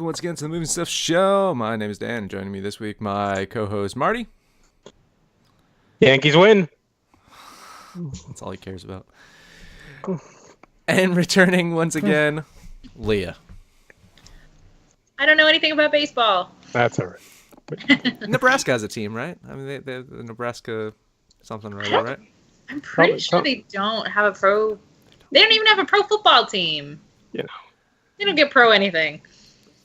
welcome once again to the Movie Stuff Show. My name is Dan, and joining me this week, my co-host Marty. Yankees win. That's all he cares about. And returning once again, Leah. I don't know anything about baseball. That's all right. Nebraska has a team, right? I mean, they Nebraska something right? I'm pretty sure they don't have a pro. They don't even have a pro football team. Yeah. They don't get pro anything.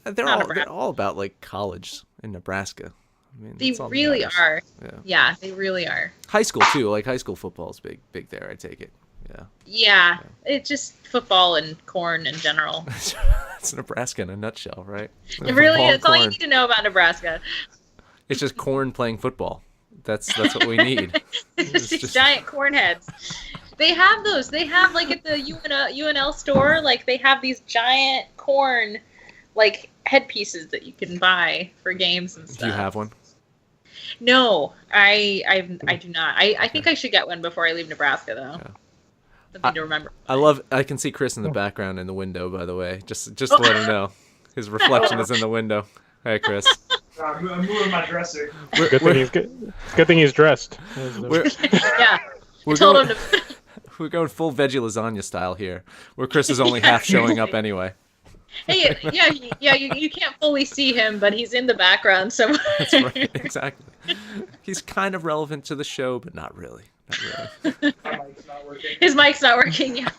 They're all about like college in Nebraska. I mean, they really are. Yeah, they really are. High school too. Like high school football is big there. I take it. Yeah. It's just football and corn in general. It's Nebraska in a nutshell, right? It really is. That's all you need to know about Nebraska. It's just corn playing football. That's what we need. It's just giant corn heads. They have those. They have like at the UNL store, like they have these giant corn like headpieces that you can buy for games and stuff. Do you have one? No, I do not. I think I should get one before I leave Nebraska though. Yeah. Something to remember. I can see Chris in the background in the window, by the way. Just to let him know. His reflection is in the window. Hey, Chris. I'm moving my dresser. Good thing he's dressed. Yeah. We're going full veggie lasagna style here, where Chris is only half showing up anyway. Hey, yeah, you can't fully see him, but he's in the background somewhere. That's right, exactly. He's kind of relevant to the show, but not really. My mic's not working. His mic's not working, yeah.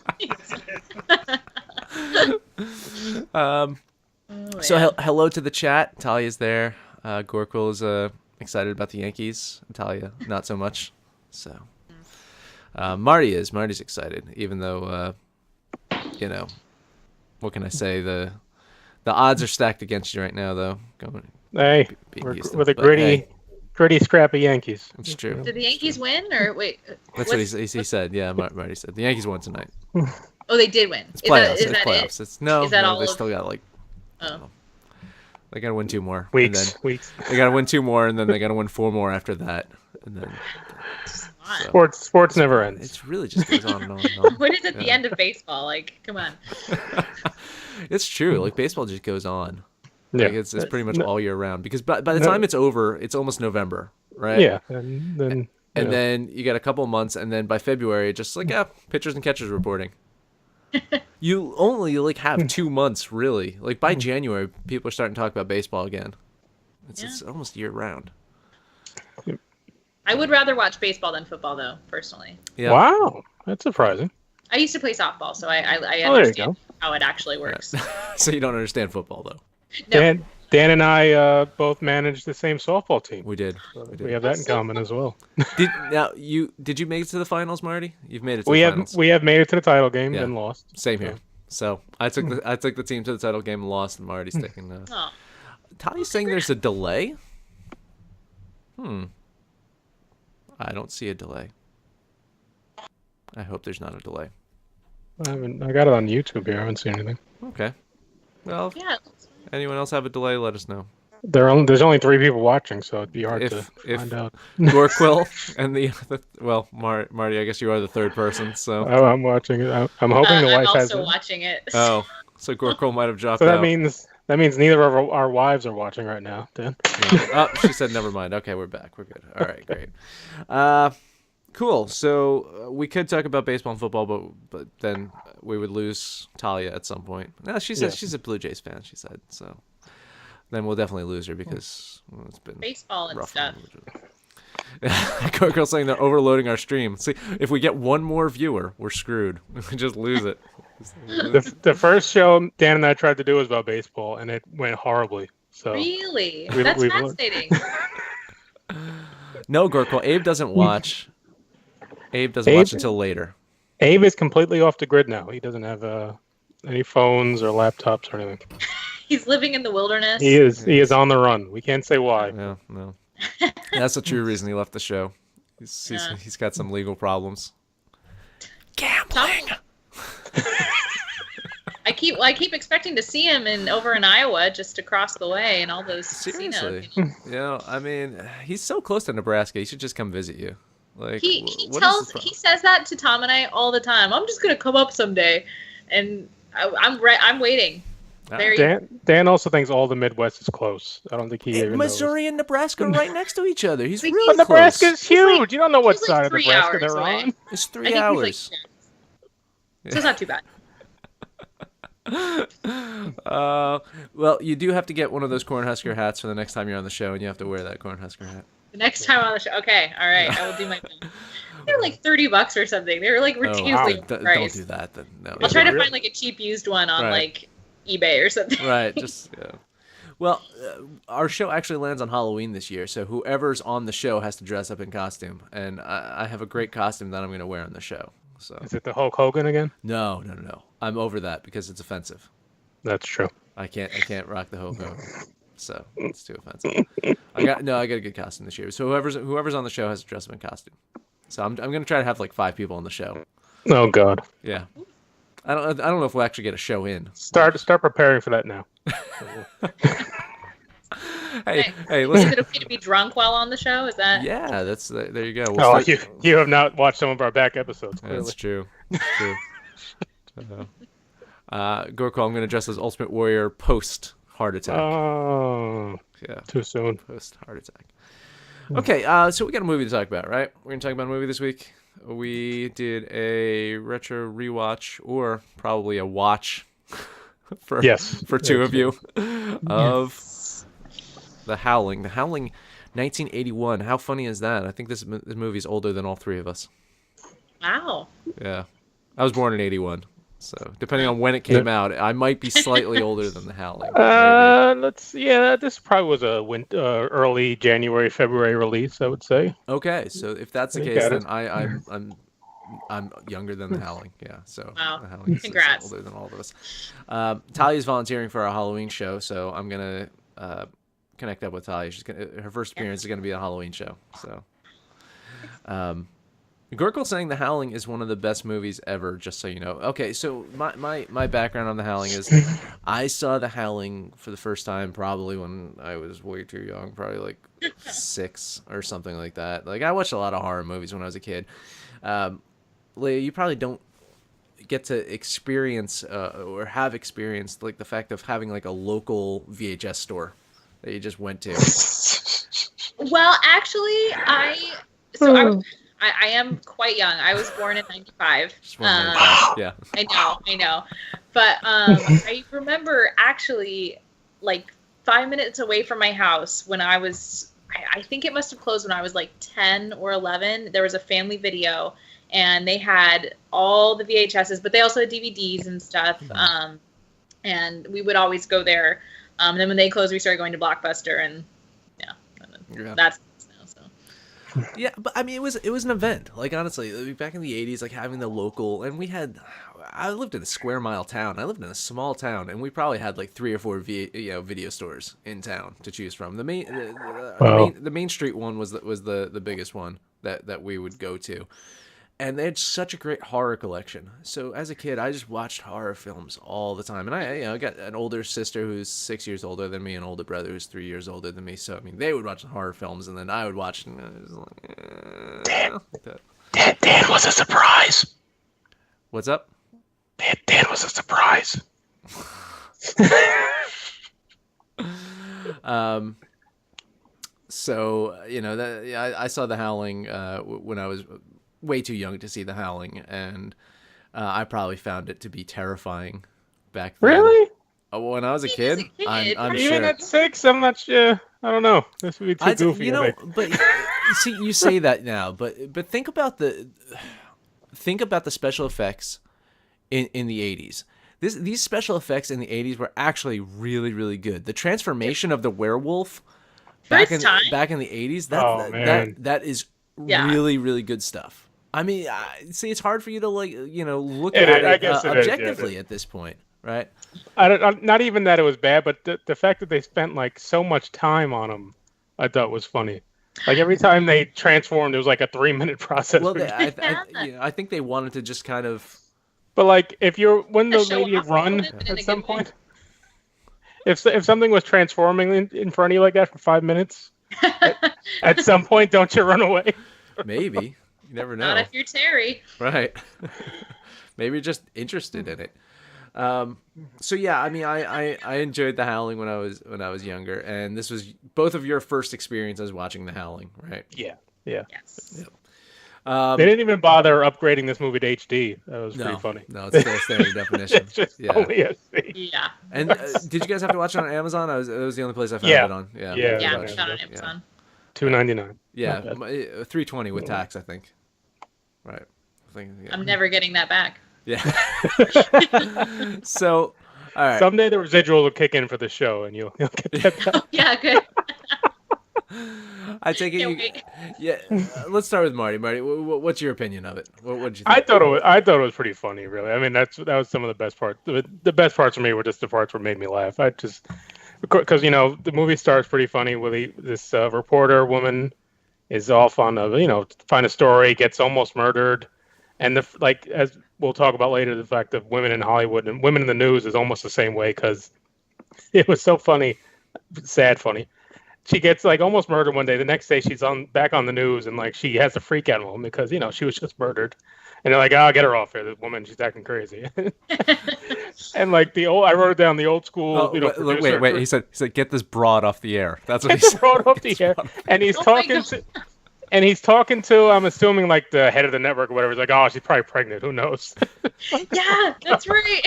So hello to the chat. Talia's there. Gorkul is excited about the Yankees. Talia, not so much. So Marty's excited, even though what can I say? The odds are stacked against you right now, though. Hey, with a gritty, scrappy Yankees. It's true. Did the Yankees win, or wait? That's what he said. Yeah, Marty said the Yankees won tonight. Oh, they did win. It's playoffs. Is that playoffs. it? It's no. Is that all they of... still got like. Oh. They gotta win 2 more. Weeks. They gotta win 2 more, and then they gotta win 4 more after that, and then. Sports never ends. It really just goes on and on and on. When is it the end of baseball? Like, come on. It's true. Like baseball just goes on. Yeah, like, it's pretty much all year round because by the time it's over, it's almost November, right? Yeah, and then you got a couple of months, and then by February, just like pitchers and catchers reporting. You only have 2 months really. Like by January, people are starting to talk about baseball again. It's almost year round. I would rather watch baseball than football, though, personally. Yeah. Wow, that's surprising. I used to play softball, so I there you understand how it actually works. Yeah. So you don't understand football, though. No. Dan and I both managed the same softball team. We did. We have that in common as well. Did you make it to the finals, Marty? You've made it to the finals. We have made it to the title game and lost. Same here. So I took the team to the title game and lost, and Marty's taking Talia's saying there's a delay? I don't see a delay. I hope there's not a delay. I got it on YouTube here. I haven't seen anything. Okay. Well, anyone else have a delay? Let us know. There's only 3 people watching, so it'd be hard to find out. Gorkwill and Marty, I guess you are the 3rd person. So I'm watching it. I'm hoping the wife has it. I'm also watching it. Oh, so Gorkwill might have dropped so out. That means neither of our wives are watching right now, Dan. No. Oh, she said never mind. Okay, we're back. We're good. All right, great. Cool. So we could talk about baseball and football, but then we would lose Talia at some point. No, she said she's a Blue Jays fan. She said so. Then we'll definitely lose her because it's been baseball and stuff. Girl saying they're overloading our stream. See, if we get one more viewer, we're screwed. We just lose it. The first show Dan and I tried to do was about baseball, and it went horribly. So really, that's fascinating. No, Gorkle. Abe doesn't watch. Abe doesn't watch until later. Abe is completely off the grid now. He doesn't have any phones or laptops or anything. He's living in the wilderness. He is on the run. We can't say why. No. That's the true reason he left the show. He's got some legal problems. Gambling. I keep expecting to see him over in Iowa, just across the way, and all those seriously. casinos. I mean, he's so close to Nebraska. He should just come visit you. Like he says that to Tom and I all the time. I'm just gonna come up someday, and I'm waiting. Very Dan also thinks all the Midwest is close. I don't think he even knows. Missouri and Nebraska are right next to each other. He's But really But Nebraska's close. huge. like- you don't know what he's like side of 3 Nebraska hours they're away. on. It's I 3 think hours. he's like, so it's not too bad. Well, you do have to get one of those Cornhusker hats for the next time you're on the show, and you have to wear that Cornhusker hat. The next time on the show, okay, all right, I will do my best. They're like $30 or something. They're like ridiculously Don't priced. do that. Then. No, I'll try to Really? find like a cheap used one on Right. like eBay or something. Right, just yeah. Well, our show actually lands on Halloween this year, so whoever's on the show has to dress up in costume, and I have a great costume that I'm going to wear on the show. So Is it the Hulk Hogan again? no, I'm over that because it's offensive. That's true. I can't rock the Hulk Hogan, so it's too offensive. I got a good costume this year, so whoever's on the show has to dress up in costume. So I'm going to try to have like 5 people on the show. Oh God. Yeah, I don't know if we'll actually get a show in. Start preparing for that now. Hey, Is listen. it okay to be drunk while on the show? Is that? Yeah, there you go. Oh, start- you have not watched some of our back episodes. Clearly. That's true. That's true. Gorko, I'm going to dress as Ultimate Warrior post heart attack. Oh, Yeah, too soon. post heart attack. Okay, so we got a movie to talk about, right? We're going to talk about a movie this week. We did a retro rewatch, or probably a watch for Yes. for 2 of you of The Howling. The Howling, 1981. How funny is that? I think this movie is older than all 3 of us. Wow. Yeah. I was born in 81. So, depending on when it came out, I might be slightly older than The Howling. Maybe. This probably was a early January, February release, I would say. Okay, so if that's the You case, got then it. I'm younger than The Howling. Yeah, so Wow. The Howling is Congrats. older than all of us. Talia's volunteering for our Halloween show, so I'm gonna connect up with Talia. Her first appearance is gonna be a Halloween show. So, Gurkel saying The Howling is one of the best movies ever, just so you know. Okay, so my background on The Howling is I saw The Howling for the first time probably when I was way too young, probably like 6 or something like that. Like, I watched a lot of horror movies when I was a kid. Leah, you probably don't get to experience or have experienced like the fact of having like a local VHS store that you just went to. Well, actually, I am quite young. I was born in '95. Just one more time. Yeah. I know. But I remember actually, like 5 minutes away from my house when I was, I think it must have closed when I was like 10 or 11. There was a Family Video, and they had all the VHSs, but they also had DVDs and stuff. And we would always go there. And then when they closed, we started going to Blockbuster, and Yeah. that's now. So. Yeah, but I mean, it was an event. Like, honestly, back in the 80s, like having the local, and I lived in a square mile town. I lived in a small town, and we probably had like 3 or 4 video stores in town to choose from. The main street one was the biggest one that we would go to. And they had such a great horror collection. So as a kid, I just watched horror films all the time. And I got an older sister who's 6 years older than me, an older brother who's 3 years older than me. So I mean, they would watch horror films, and then I would watch. And it was like, Dan was a surprise. What's up? Dan was a surprise. So I saw The Howling when I was way too young to see The Howling, and I probably found it to be terrifying back then. Really? When I was a Even kid, as a kid, I'm right? sure. Even at 6, I'm not sure. I don't know. This would be too goofy. I think. But see, you say that now, but think about the special effects in the 80s. These special effects in the 80s were actually really, really good. The transformation of the werewolf back in the 80s, that is really, really good stuff. I mean, see, it's hard for you to look at it objectively at this point, right? Not even that it was bad, but the fact that they spent like so much time on them, I thought was funny. Like every time they transformed, it was like a 3-minute process. Well, I think they wanted to just kind of. But like, when the show lady off run a little bit in at a some good way. point, if something was transforming in front of you like that for 5 minutes, at some point, don't you run away? Maybe. You never know. Not if you're Terry. Right. Maybe you're just interested in it. So yeah, I mean, I enjoyed The Howling when I was younger, and this was both of your first experiences watching The Howling, right? Yeah. Yeah. Yes. They didn't even bother upgrading this movie to HD. That was pretty No, funny. no, it's still standard definition. It's just Yeah. only SD. Yeah. And did you guys have to watch it on Amazon? It was the only place I found Yeah. it on. Yeah, Yeah. Yeah, Right. I found it on Amazon. $2.99. yeah, Not bad. $3.20 with tax, I think. Right. I think. Yeah. I'm never getting that back. Yeah. So, all right. Someday the residual will kick in for the show, and you'll get that back. Yeah, good. I take it. Can't You, wait. yeah. Let's start with Marty. Marty, what's your opinion of it? What did you think? I thought it was pretty funny, really. I mean, that was some of the best parts. The best parts for me were just the parts that made me laugh. Because the movie starts pretty funny with this reporter woman is off on find a story, gets almost murdered, and as we'll talk about later, the fact that women in Hollywood and women in the news is almost the same way because it was so funny, sad funny. She gets almost murdered one day. The next day she's back on the news and she has a freak out moment because she was just murdered, and they're like, "Oh, get her off here, this woman, she's acting crazy." And I wrote it down, the old school. Oh, wait. He said, get this broad off the air. That's what he Get said. brought off the air, and he's Oh my talking God. to. And he's talking to, I'm assuming, the head of the network or whatever. He's like, "Oh, she's probably pregnant. Who knows?" Yeah, that's right.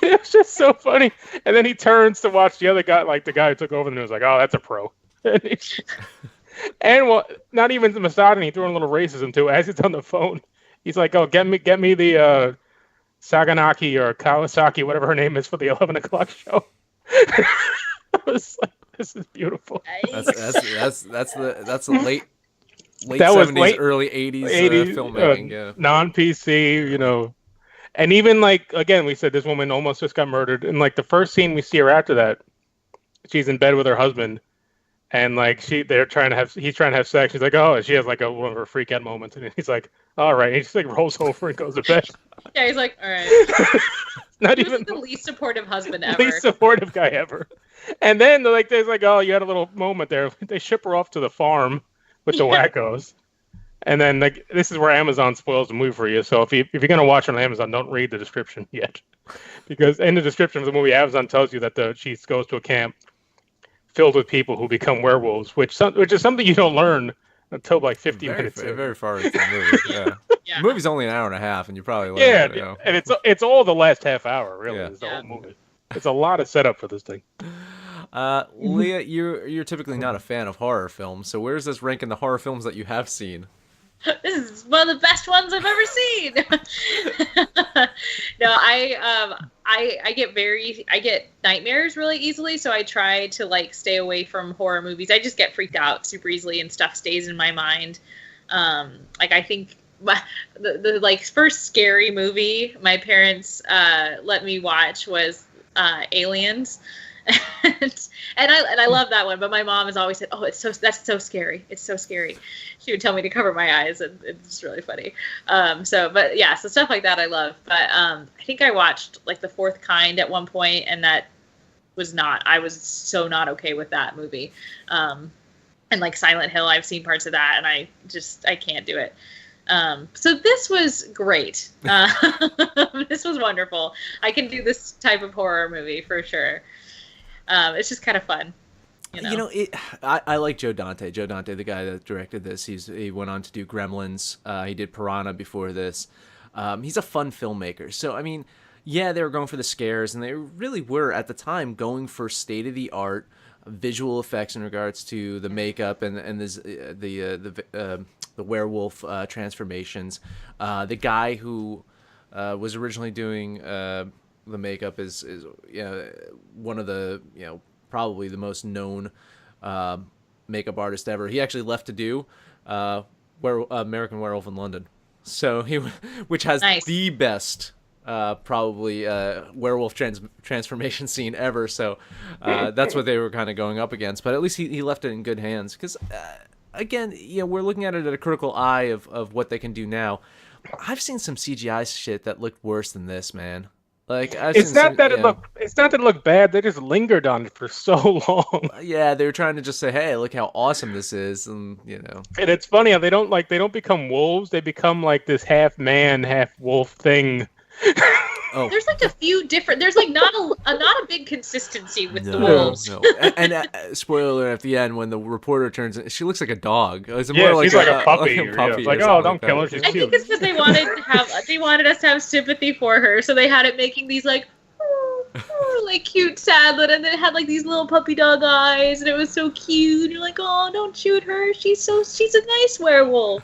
It's just so funny. And then he turns to watch the other guy, the guy who took over the news, like, "Oh, that's a pro." And not even the misogyny, he threw in a little racism too. As he's on the phone, he's like, "Oh, get me the Saganaki or Kawasaki, whatever her name is, for the 11 o'clock show." I was like, "This is beautiful." That's the late That was 70s, late early 80s, 80s, filmmaking. Yeah. non-PC, and even again, we said this woman almost just got murdered, and the first scene we see her after that, she's in bed with her husband, and he's trying to have sex. She's like, "Oh," and she has one of her freak out moments, and he's like, "All right," and he just rolls over and goes to bed. Yeah, he's like, all right. Not He was even the least supportive husband ever. the least supportive guy ever. And then there's "Oh, you had a little moment there." They ship her off to the farm with the wackos. And then this is where Amazon spoils the movie for you. So if you're gonna watch on Amazon, don't read the description yet, because in the description of the movie, Amazon tells you that she goes to a camp filled with people who become werewolves, which is something you don't learn until 50 minutes. Very far into the movie. Yeah. Yeah. The movie's only an hour and a half, and you probably learn, Yeah, and it's all the last half hour, really. Yeah. Is the Yeah. whole movie. It's a lot of setup for this thing. Liat, you're typically not a fan of horror films, so where's this rank in the horror films that you have seen? This is one of the best ones I've ever seen. No, I get nightmares really easily, so I try to stay away from horror movies. I just get freaked out super easily, and stuff stays in my mind. I think the first scary movie my parents let me watch was Aliens. and I love that one, but my mom has always said, "Oh, that's so scary. It's so scary." She would tell me to cover my eyes, and it's really funny. So stuff like that I love. But I think I watched The Fourth Kind at one point, and I was so not okay with that movie. And Silent Hill, I've seen parts of that, and I can't do it. So this was great. This was wonderful. I can do this type of horror movie for sure. It's just kind of fun. I like Joe Dante. Joe Dante, the guy that directed this, he went on to do Gremlins. He did Piranha before this. He's a fun filmmaker. So, I mean, yeah, they were going for the scares, and they really were, at the time, going for state-of-the-art visual effects in regards to the makeup and the werewolf transformations. The guy who was originally doing the makeup is one of the probably the most known makeup artist ever. He actually left to do American Werewolf in London, so which has Nice. the best probably werewolf transformation scene ever. So that's what they were kind of going up against. But at least he left it in good hands, because again, we're looking at it at a critical eye of what they can do now. I've seen some CGI shit that looked worse than this, man. It's not that it looked bad. They just lingered on it for so long. Yeah, they were trying to just say, "Hey, look how awesome this is," and And it's funny how they don't become wolves. They become this half man, half wolf thing. Oh, There's like a few different. There's like not a big consistency with the no, wolves. no. And spoiler alert, at the end when the reporter turns, she looks like a dog. Is it Yeah, more she's like a puppy. Like a puppy It's like, or oh, something don't like kill that. her. She's I cute. think it's because they wanted us to have sympathy for her, so they had it making these like. Like cute, sad, and then it had like these little puppy dog eyes, and it was so cute. You're like, oh, don't shoot her. She's a nice werewolf.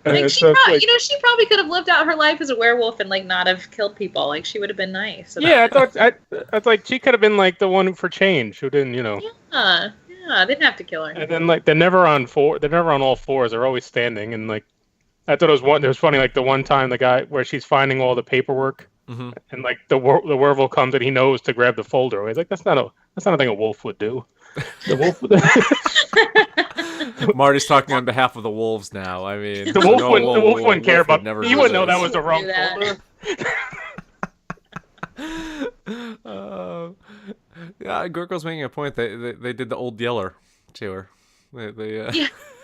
Like So it's like- she probably could have lived out her life as a werewolf and like not have killed people. Like she would have been nice. Yeah, I thought like she could have been like the one for change who didn't, Yeah, they didn't have to kill her. And then like they're never on all fours. They're always standing. And like I thought it was funny. Like the one time the guy where she's finding all the paperwork, and like the werewolf comes and he knows to grab the folder. He's like, that's not a thing a wolf would do. The wolf would. Marty's talking on behalf of the wolves now. I mean, The wolf wolf wouldn't care about. never He do wouldn't know that this. was the wrong Do that. folder. Yeah, Gurkel's making a point. They did the old yeller to her.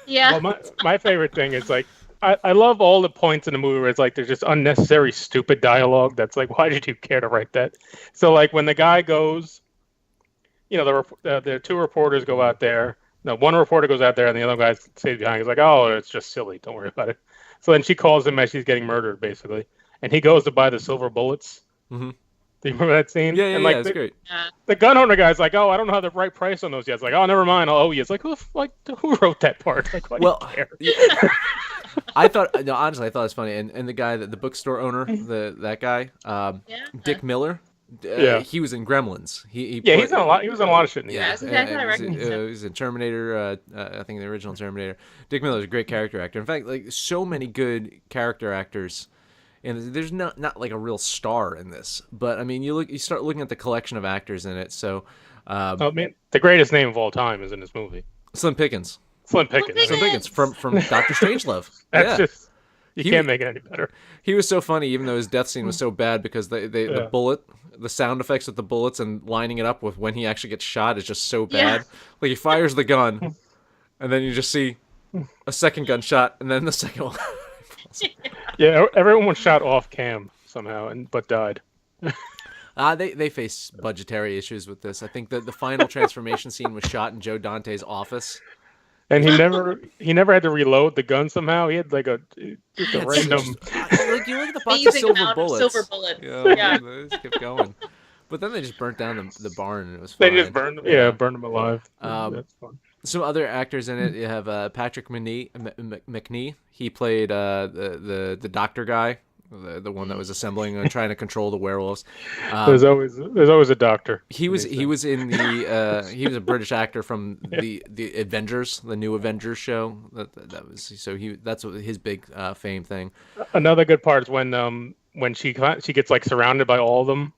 Yeah. Well, my favorite thing is like I love all the points in the movie where it's like there's just unnecessary stupid dialogue that's like, why did you care to write that? So like when the guy goes, the two reporters go out there. No, one reporter goes out there and the other guy stays behind. He's like, oh, it's just silly. Don't worry about it. So then she calls him as she's getting murdered, basically, and he goes to buy the silver bullets. Mhm. Do you remember that scene? Yeah, And like it's great. the gun owner guy's like, oh, I don't know the right price on those yet. It's like, oh, never mind. I'll owe you. It's like, who wrote that part? Like, why do you care? I thought honestly, I thought it was funny. And the guy the bookstore owner, that guy, Dick Miller. He was in Gremlins. He He's in a lot. He was in a lot of shit. Yeah, that's exactly how I recognize him. He was in Terminator. I think the original Terminator. Dick Miller is a great character actor. In fact, like so many good character actors, and there's not like a real star in this. But I mean, you start looking at the collection of actors in it. So, Oh man, the greatest name of all time is in this movie. Slim Pickens. Slim Pickens. Slim Pickens from Doctor Strangelove. That's Yeah. just you can't make it any better. He was so funny, even though his death scene was so bad because the bullet, the sound effects with the bullets and lining it up with when he actually gets shot is just so bad. Like he fires the gun, and then you just see a second gunshot, and then the second one. Yeah, everyone was shot off cam somehow, but died. They face budgetary issues with this. I think that the final transformation scene was shot in Joe Dante's office. And he never had to reload the gun somehow. He had like just a random. Like you look at the box of Amazing silver amount bullets. of silver bullets. Yeah, they just kept going. But then they just burnt down the barn, and it was fine. They just burned them alive. That's fun. Some other actors in it. You have Patrick McNee. He played the doctor guy, the one that was assembling and trying to control the werewolves. There's always a doctor. He was in the he was a British actor from the Avengers, the new Avengers show. That was that's what his big fame thing. Another good part is when she gets like surrounded by all of them,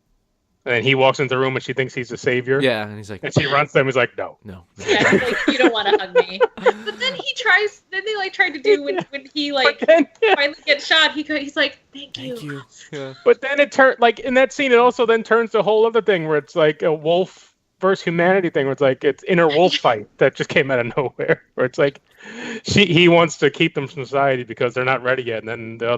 and then he walks into the room and she thinks he's the savior. Yeah, and he's like, and she runs to him. He's like, no. Yeah, he's like, you don't want to hug me. But then he tries. Then they like tried to do when he like finally gets shot. He's like, thank you. Yeah. But then it turned like in that scene. It also then turns to a whole other thing where it's like a wolf versus humanity thing. Where it's like it's inner wolf fight that just came out of nowhere. Where it's like he wants to keep them from society because they're not ready yet. And then I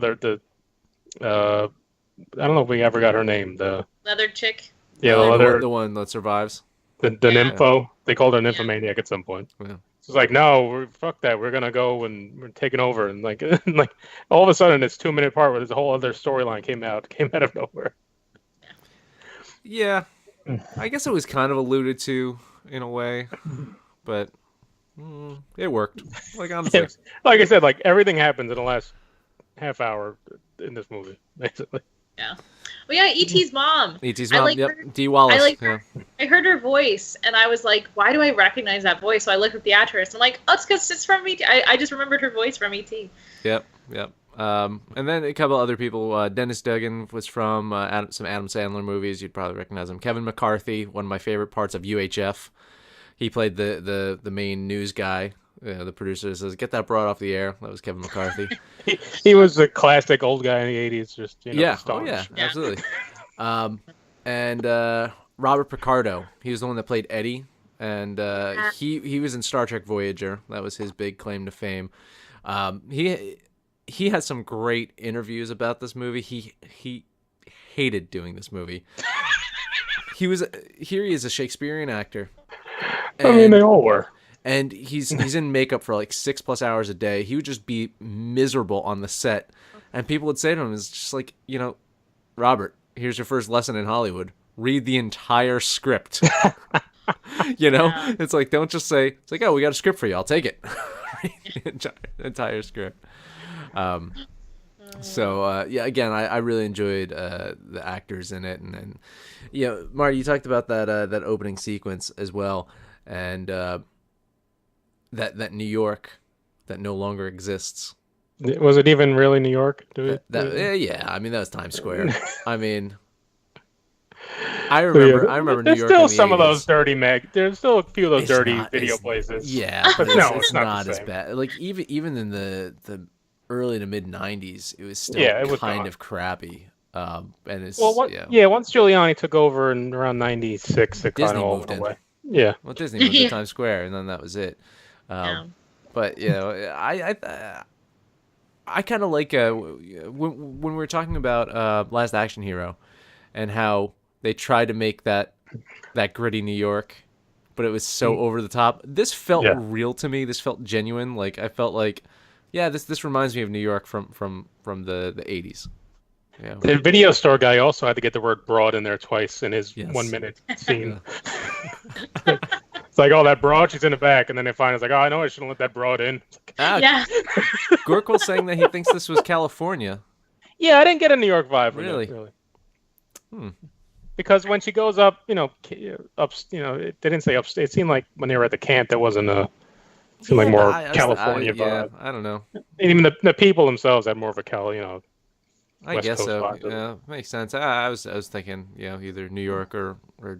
don't know if we ever got her name. The Leather chick. Yeah, the one that survives. The nympho. They called her nymphomaniac at some point. Yeah. So it's like, no, fuck that. We're gonna go and we're taking over, and like, like all of a sudden, this 2-minute part where there's a whole other storyline came out of nowhere. Yeah, I guess it was kind of alluded to in a way, but it worked. Like honestly, like I said, like everything happens in the last half hour in this movie, basically. Yeah. Well, yeah, E.T.'s mom. E.T.'s mom, like yep. her. Dee Wallace. I like yeah. I heard her voice, and I was like, why do I recognize that voice? So I looked at the actress. I'm like, oh, it's because it's from E.T. I just remembered her voice from E.T. Yep. And then a couple other people. Dennis Duggan was from some Adam Sandler movies. You'd probably recognize him. Kevin McCarthy, one of my favorite parts of UHF. He played the main news guy. The producer says, "Get that broad off the air." That was Kevin McCarthy. He was a classic old guy in the '80s. Just yeah, absolutely. And Robert Picardo, he was the one that played Eddie, and he was in Star Trek Voyager. That was his big claim to fame. He had some great interviews about this movie. He hated doing this movie. He is a Shakespearean actor. I mean, they all were. And he's in makeup for like 6+ hours a day. He would just be miserable on the set. And people would say to him, it's just like, Robert, here's your first lesson in Hollywood. Read the entire script. Yeah. It's like, don't just say, it's like, oh, we got a script for you. I'll take it. Read the entire script. Again, I really enjoyed the actors in it. And Marty, you talked about that opening sequence as well. And that New York that no longer exists. Was it even really New York? Yeah, I mean, that was Times Square. I mean, I remember New York. There's still in the some 80s. of those dirty There's still a few of those It's dirty not- video it's- places. Yeah, But but no, it's it's not not the as same. bad. Like even in the early to mid 90s, it was still Yeah, it was kind not. of crappy. And it's Once Giuliani took over in around '96, it kind Disney of all moved went in. away. Yeah. Well, Disney moved to Yeah. Times Square, and then that was it. Yeah. But I kind of like when we were talking about Last Action Hero, and how they tried to make that gritty New York, but it was so over the top. This felt real to me. This felt genuine. Like I felt like, yeah, this reminds me of New York from the 80s. Yeah. The video store guy also had to get the word broad in there twice in his Yes. 1 minute scene. It's like, oh, that broad, she's in the back. And then they find it's like, oh, I know I shouldn't let that broad in. Yeah. Gorkel saying that he thinks this was California. Yeah, I didn't get a New York vibe. From Really? That, really. Hmm. Because when she goes up, they didn't say upstate. It seemed like when they were at the camp, there wasn't it seemed like more California vibe. I don't know. And even the people themselves had more of a I West guess Coast so. vibe to Yeah, makes sense. I was thinking, either New York or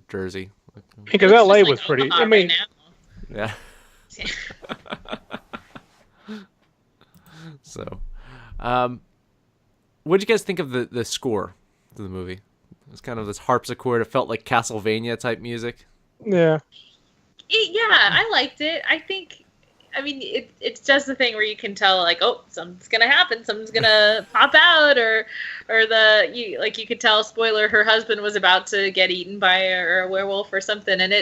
Jersey. because It's LA just was like pretty. Omaha I mean, right Yeah. now. So, what did you guys think of the score to the movie? It was kind of this harpsichord. It felt like Castlevania type music. yeah. Yeah, I liked it. I mean, it does the thing where you can tell, like, oh, something's gonna happen, something's gonna pop out, or you could tell, spoiler, her husband was about to get eaten by a werewolf or something, and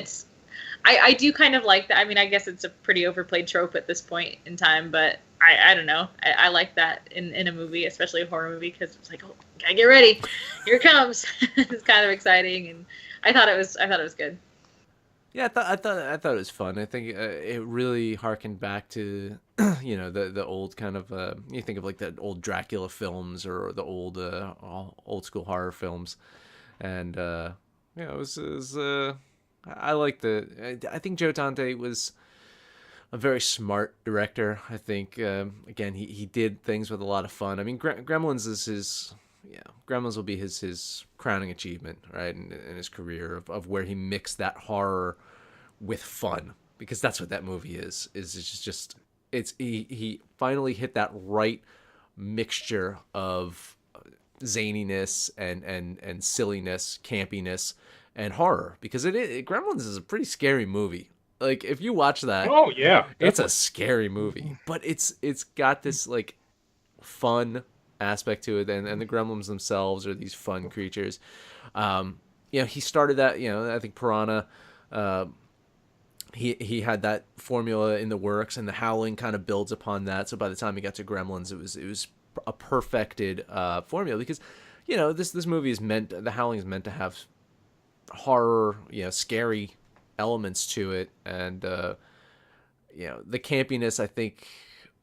I do kind of like that. I mean, I guess it's a pretty overplayed trope at this point in time, but I don't know. I like that in a movie, especially a horror movie, because it's like, oh, gotta get ready, here it comes. It's kind of exciting, and I thought it was good. Yeah, I thought it was fun. I think it really harkened back to the old kind of you think of like the old Dracula films or the old school horror films, and it was I like I think Joe Dante was a very smart director. I think again he did things with a lot of fun. I mean, Gremlins is his. Yeah, Gremlins will be his crowning achievement, right, in his career of where he mixed that horror with fun, because that's what that movie is. He finally hit that right mixture of zaniness and silliness, campiness, and horror, because Gremlins is a pretty scary movie. Like if you watch that, Oh yeah. it's a scary movie, but it's got this like fun aspect to it, and the gremlins themselves are these fun creatures. He started that, I think Piranha, he had that formula in the works, and the Howling kind of builds upon that. So by the time he got to Gremlins, it was a perfected formula, because this movie is the Howling is meant to have horror, scary elements to it, and the campiness, I think,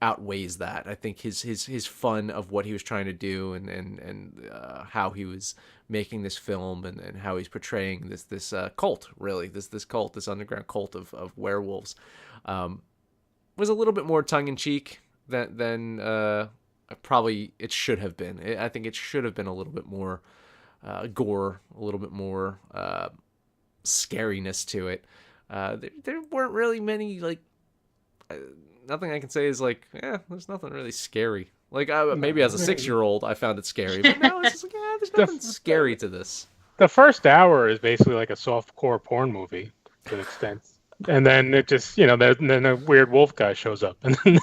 outweighs that. I think his fun of what he was trying to do, and how he was making this film, and how he's portraying this cult, really, this cult, this underground cult of werewolves, was a little bit more tongue-in-cheek than probably it should have been. I think it should have been a little bit more gore, a little bit more scariness to it. There weren't really many, like, nothing I can say is like, there's nothing really scary. Like, maybe as a 6-year-old, I found it scary, but now it's just like, there's nothing scary to this. The first hour is basically like a softcore porn movie to an extent, and then it just then a weird wolf guy shows up, and then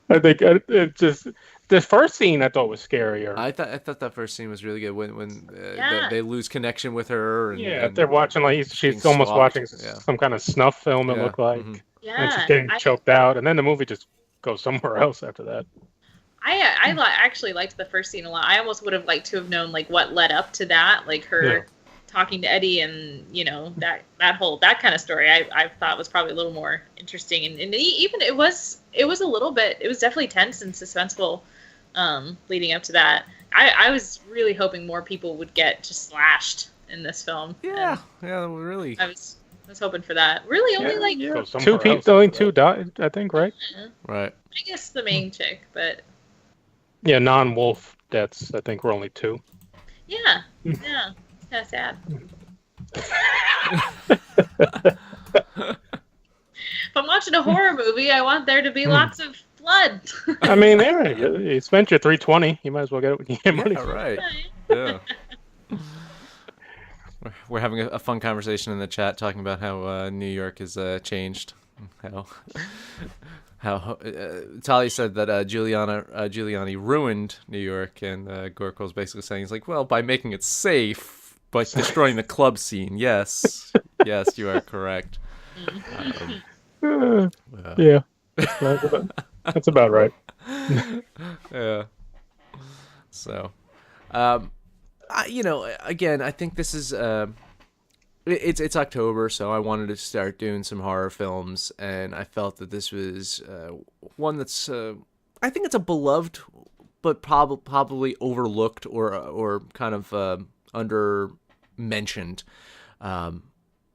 I think it just the first scene I thought was scarier. I thought that first scene was really good when Yeah. they lose connection with her. And, Yeah, and they're watching like being she's almost swapped. watching Yeah. some kind of snuff film. It Yeah. looked like, Mhm. and she's Yeah. getting choked out, and then the movie just goes somewhere else after that. Actually liked the first scene a lot. I almost would have liked to have known like what led up to that, like her Yeah. talking to Eddie, and that kind of story. I thought was probably a little more interesting, and even it was a little bit. It was definitely tense and suspenseful, leading up to that. I was really hoping more people would get just slashed in this film. Yeah, yeah, really. I was hoping for that. Really, only like Go Two somewhere people- else only two died, I think, right? Right. I guess the main chick, but Yeah, non-wolf deaths. I think were only two. yeah, that's sad. If I'm watching a horror movie, I want there to be lots of blood. I mean, anyway, you spent your $320. You might as well get it when you get money. Yeah, for it. right. Yeah. We're having a fun conversation in the chat talking about how New York has changed. How Talia said that Giuliani ruined New York, and Gorko's basically saying he's like, well, by making it safe, but destroying the club scene. Yes, yes, you are correct. Yeah, that's about right. Yeah. So, again, I think this is it's October, so I wanted to start doing some horror films, and I felt that this was one that's I think it's a beloved, but probably overlooked or kind of under mentioned.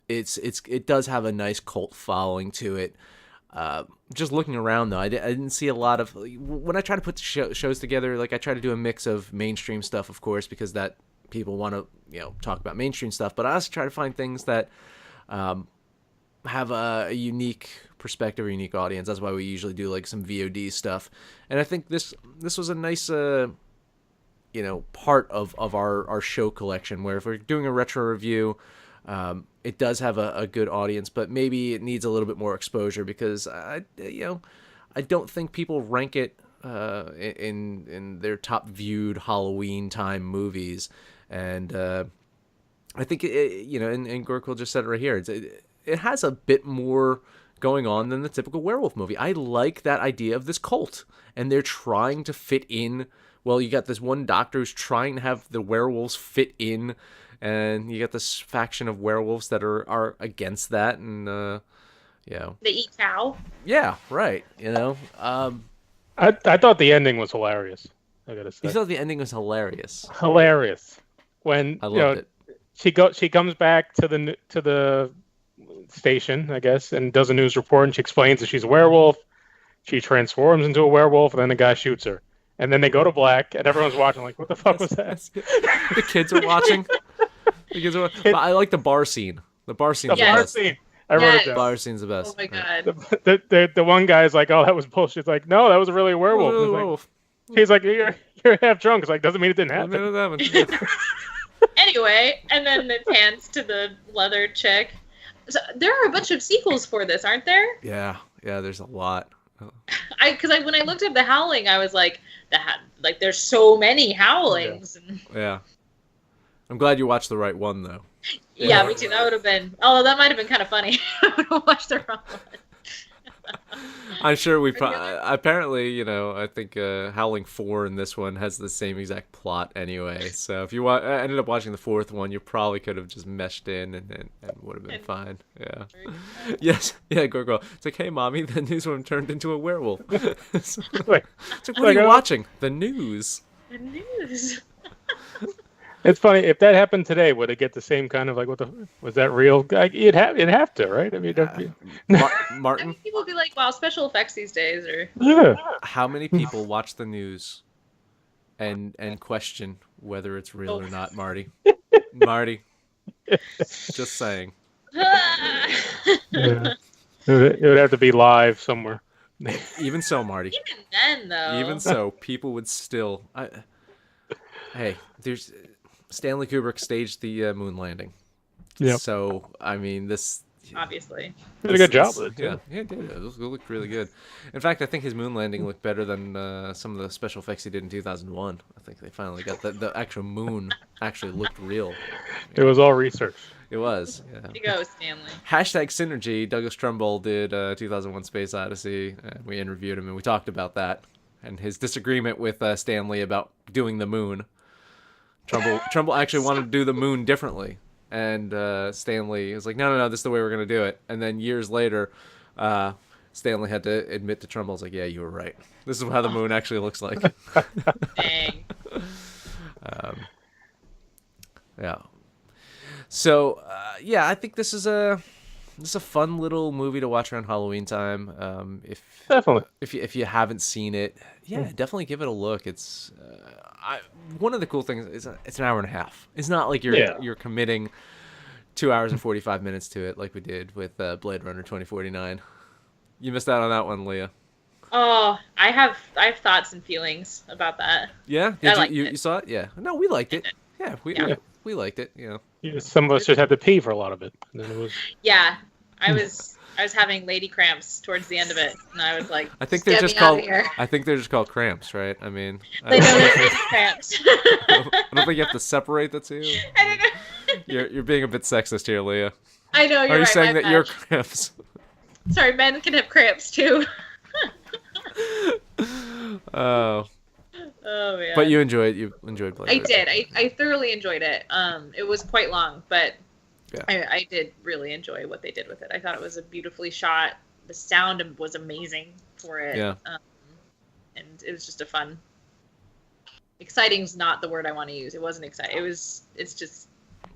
It does have a nice cult following to it. Just looking around though, I didn't see a lot of when I try to put the shows together. Like I try to do a mix of mainstream stuff, of course, because that people want to talk about mainstream stuff. But I also try to find things that have a unique perspective or unique audience. That's why we usually do like some VOD stuff. And I think this was a nice part of our show collection. Where if we're doing a retro review. It does have a good audience, but maybe it needs a little bit more exposure because I don't think people rank it in their top viewed Halloween time movies, and I think and Gorkul just said it right here. It has a bit more going on than the typical werewolf movie. I like that idea of this cult, and they're trying to fit in. Well, you got this one doctor who's trying to have the werewolves fit in. And you get this faction of werewolves that are against that, and They eat cow. Yeah, right. I thought the ending was hilarious. I gotta say, You thought the ending was hilarious. hilarious when I loved it. she comes back to the station, I guess, and does a news report, and she explains that she's a werewolf. She transforms into a werewolf, and then the guy shoots her. And then they go to black, and everyone's watching like, what the fuck was that? The kids are watching. But I like the bar scene. The bar scene. The Yes. bar scene. I wrote it Yes. down. Bar scene's the best. Oh my Right. god. The one guy's like, oh, that was bullshit. It's like, no, that was really a werewolf. Whoa, It's like- whoa, He's like, you're half drunk. It's like, doesn't mean it didn't whoa. happen. Anyway, and then it pans to the leather chick. So there are a bunch of sequels for this, aren't there? Yeah, there's a lot. Because when I looked up the Howling, I was like, there's so many Howlings. And, Yeah. I'm glad you watched the right one though. yeah, me too. That would have been. Although that might have been kind of funny. I would have watched the wrong one. I'm sure we apparently, I think Howling 4 and this one has the same exact plot anyway. So if you ended up watching the fourth one, you probably could have just meshed in and would have been fine. Yeah. Yes. Yeah, Gorgo. It's like, hey, mommy, the newsworm turned into a werewolf. It's like, what are you watching? The news. The news. It's funny if that happened today. Would it get the same kind of like? Was that real? It'd have to, right? I mean, Martin. People be like, "Wow, special effects these days," or yeah. How many people watch the news and question whether it's real or not, Marty? Marty. Just saying. Yeah. It would have to be live somewhere. Even so, Marty. Even then, though. Even so, people would still. Hey, Stanley Kubrick staged the moon landing. Yep. So I mean, obviously. Did a good job with it too. Yeah, it did. It looked really good. In fact, I think his moon landing looked better than some of the special effects he did in 2001. I think they finally got the actual moon actually looked real. It was all research. It was. Yeah. There you go, Stanley. Hashtag Synergy. Douglas Trumbull did 2001 Space Odyssey, and we interviewed him and we talked about that and his disagreement with Stanley about doing the moon. Trumbull actually wanted to do the moon differently, and Stanley was like, no, this is the way we're going to do it. And then years later, Stanley had to admit to Trumbull, like, yeah, you were right. This is how the moon actually looks like. Dang. Yeah. So, I think this is a fun little movie to watch around Halloween time. Definitely. If you haven't seen it, definitely give it a look. It's one of the cool things is it's an hour and a half. It's not like you're committing 2 hours and 45 minutes to it like we did with Blade Runner 2049. You missed out on that one, Leah. Oh, I have thoughts and feelings about that. Yeah, you saw it? Yeah. No, we liked it. Yeah, we liked it. You know. Yeah, some of us just had to pee for a lot of it. And then it was. Yeah, I was having lady cramps towards the end of it, and I was like, I think they're just called cramps, right? I mean, they know they're lady cramps. I don't think you have to separate the two. I don't know. You're being a bit sexist here, Leah. I know you're Are you right, saying my that you're bad. cramps? Sorry, men can have cramps too. Oh. Oh man. But you enjoyed Blade. I did. I thoroughly enjoyed it. It was quite long, but yeah. I did really enjoy what they did with it. I thought it was a beautifully shot. The sound was amazing for it. Yeah. And it was just a fun. Exciting's not the word I want to use. It wasn't exciting. It's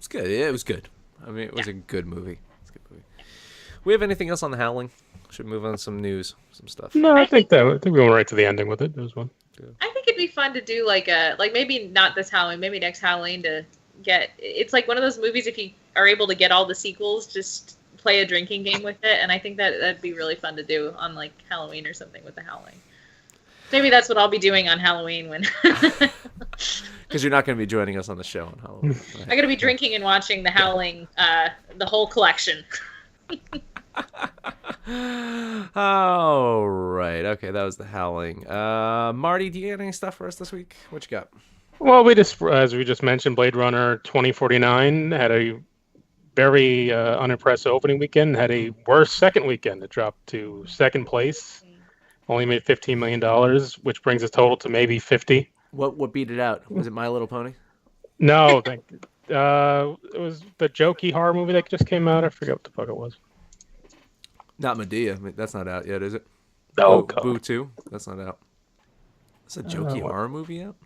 good. Yeah, it was good. I mean, it was a good movie. It's a good movie. We have anything else on the Howling? Should move on to some news, some stuff. No, I think we went right to the ending with it. It was one. I think it'd be fun to do like maybe not this Halloween, maybe next Halloween to get. It's like one of those movies if you are able to get all the sequels, just play a drinking game with it, and I think that'd be really fun to do on like Halloween or something with the Howling. Maybe that's what I'll be doing on Halloween when. Because you're not going to be joining us on the show on Halloween. Right? I'm gonna be drinking and watching the Howling, the whole collection. Oh, right. Okay, that was the Howling. Marty, do you got any stuff for us this week? What you got? Well, as we just mentioned, Blade Runner 2049 had a very unimpressive opening weekend, had a worse second weekend. It dropped to second place, only made $15 million, which brings its total to maybe 50. What beat it out? Was it My Little Pony? No, it was the jokey horror movie that just came out. I forget what the fuck it was. Not Medea. I mean, that's not out yet, is it? No, Boo 2? That's not out. Is a jokey horror movie out?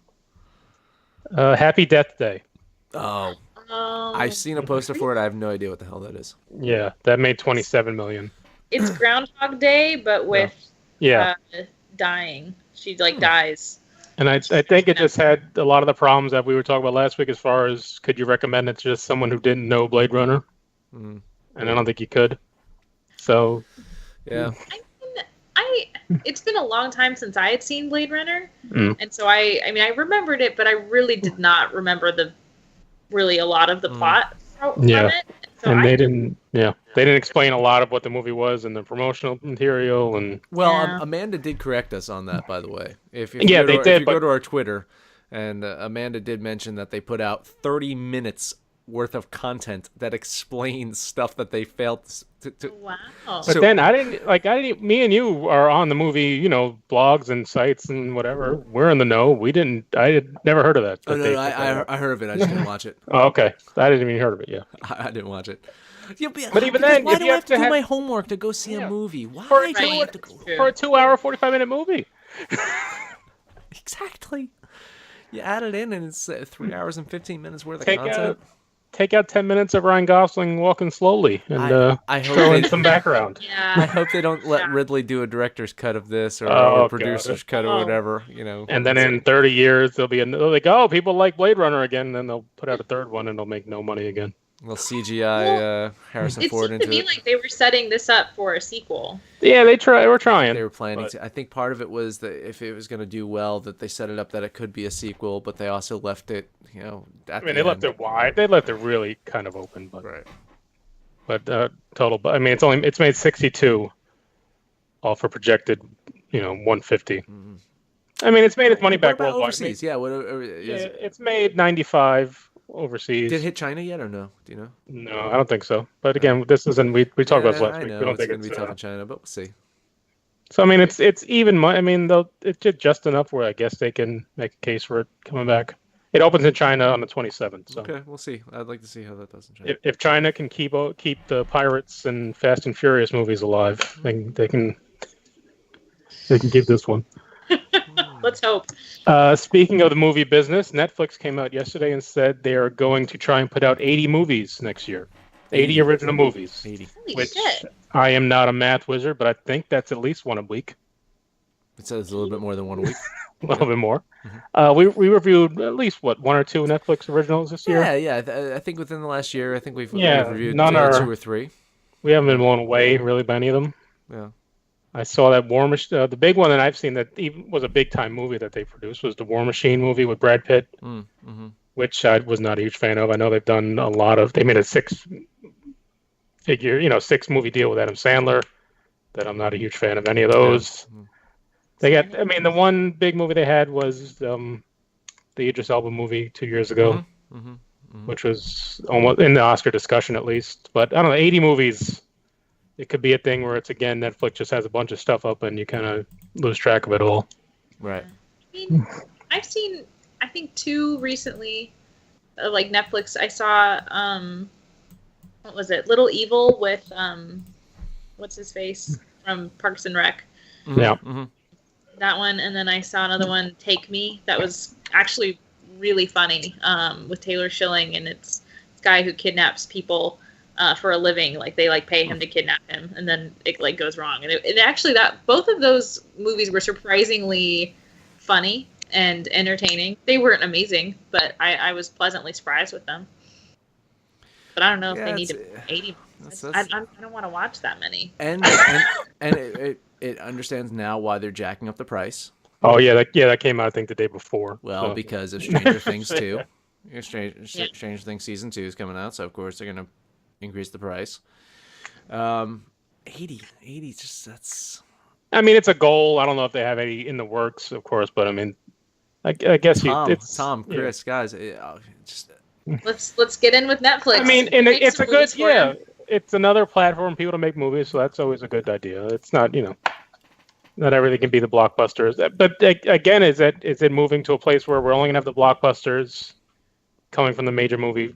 Happy Death Day. Oh. I've seen a poster for it. I have no idea what the hell that is. Yeah, that made $27 million. It's Groundhog Day, but with dying. She dies. And I think it just had a lot of the problems that we were talking about last week as far as could you recommend it to just someone who didn't know Blade Runner? Mm. And I don't think you could. So, yeah. It's been a long time since I had seen Blade Runner. Mm. And so I remembered it, but I really did not remember a lot of the plot from it. So and they didn't explain a lot of what the movie was and the promotional material and. Well, Amanda did correct us on that, by the way. If you go to our Twitter, and Amanda did mention that they put out 30 minutes worth of content that explains stuff that they failed to. Wow. But then me and you are on the movie, blogs and sites and whatever. We're in the know. I had never heard of that. Oh, no, I heard of it. I just didn't watch it. Oh, okay. I didn't even heard of it. Yeah. I didn't watch it. Yeah, but even then, why do I have to do my homework to go see a movie? Why do I have to go for a 2-hour, 45-minute movie? Exactly. You add it in, and it's 3 hours and 15 minutes worth of content. Take out 10 minutes of Ryan Gosling walking slowly and I hope throw in some background. Yeah. I hope they don't let Ridley do a director's cut of this or a producer's cut or whatever, And then in 30 years, they'll like, oh, people like Blade Runner again. And then they'll put out a third one and they'll make no money again. Well, CGI Harrison Ford into it. It seemed to me like they were setting this up for a sequel. Yeah, they were trying. They were planning to. I think part of it was that if it was going to do well, that they set it up that it could be a sequel, but they also left it, they left it wide. They left it really kind of open. But right. but total. But I mean, it's made 62 off a projected, 150. I mean, it's made its money What back about worldwide. overseas? Yeah, what It's made 95 overseas. did it hit China yet or no? Do you know? No, I don't think so. But again, this isn't. We talked about this Yeah, last I week. We know don't it's think gonna it's be tough in China, but we'll see. So I mean, it's even. I mean, it's just enough where I guess they can make a case for it coming back. It opens in China on the 27th. So Okay, we'll see. I'd like to see how that does in China. if China can keep the Pirates and Fast and Furious movies alive, they can keep this one. Let's hope. Speaking of the movie business, Netflix came out yesterday and said they are going to try and put out 80 movies next year. 80 original movies. 80. Holy Which shit. I am not a math wizard, but I think that's at least one a week. It says a little bit more than 1 week. A little bit more. We reviewed at least one or two Netflix originals this year. Yeah. I think within the last year, I think we've reviewed none 2 are. or 3. We haven't been blown away really by any of them. Yeah. I saw that War Machine. The big one that I've seen that even was a big time movie that they produced was the War Machine movie with Brad Pitt, which I was not a huge fan of. I know they've done a lot of. They made a 6-movie deal with Adam Sandler. That I'm not a huge fan of any of those. They got. I mean, the one big movie they had was the Idris Elba movie 2 years ago, which was almost in the Oscar discussion at least. But I don't know, 80 movies. It could be a thing where it's again Netflix just has a bunch of stuff up and you kind of lose track of it all. Right. I mean, I've seen I think 2 recently, like Netflix. I saw what was it? Little Evil with what's his face from Parks and Rec. Yeah. That one, and then I saw another one, Take Me, that was actually really funny, with Taylor Schilling, and it's this guy who kidnaps people for a living. Like they pay him to kidnap him, and then it goes wrong. And it actually both of those movies were surprisingly funny and entertaining. They weren't amazing, but I was pleasantly surprised with them. But I don't know if they need to 80. I don't want to watch that many. And it understands now why they're jacking up the price. Oh yeah, that came out I think the day before. Well, because of Stranger Things 2. Stranger Things season 2 is coming out, so of course they're gonna increase the price. 80, just that's. I mean, it's a goal. I don't know if they have any in the works, of course, but I mean, I guess Tom, Chris, guys, just. Let's get in with Netflix. I mean, and it's a good It's another platform for people to make movies, so that's always a good idea. It's not not everything can be the blockbusters. But again, is it moving to a place where we're only gonna have the blockbusters coming from the major movie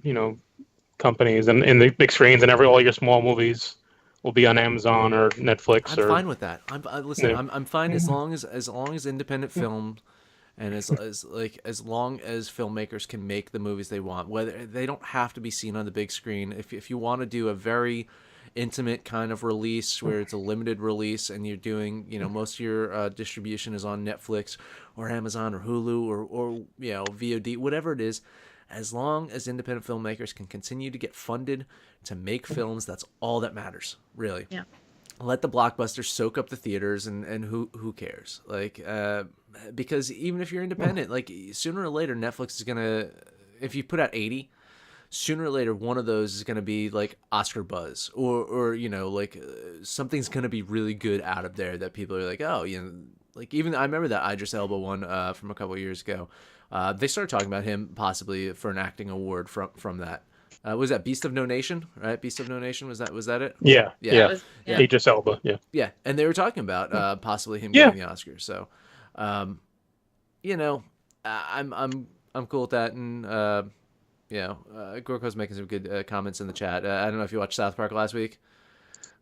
companies and in the big screens, and all your small movies will be on Amazon or Netflix? I'm fine with that. I'm fine as long as independent film. And as long as filmmakers can make the movies they want, whether they don't have to be seen on the big screen. If you want to do a very intimate kind of release where it's a limited release and you're doing, most of your distribution is on Netflix or Amazon or Hulu or VOD, whatever it is, as long as independent filmmakers can continue to get funded to make films, that's all that matters, really. Yeah. Let the blockbusters soak up the theaters, and who cares? Because even if you're independent, sooner or later Netflix is gonna, if you put out 80, sooner or later one of those is gonna be like Oscar buzz, or something's gonna be really good out of there that people are like, oh, even I remember that Idris Elba one from a couple of years ago. They started talking about him possibly for an acting award from that. Was that Beast of No Nation, right? Beast of No Nation, was that it? Yeah. Idris Elba, yeah, and they were talking about possibly him getting the Oscar. So, I'm cool with that, and Gorko's making some good comments in the chat. I don't know if you watched South Park last week.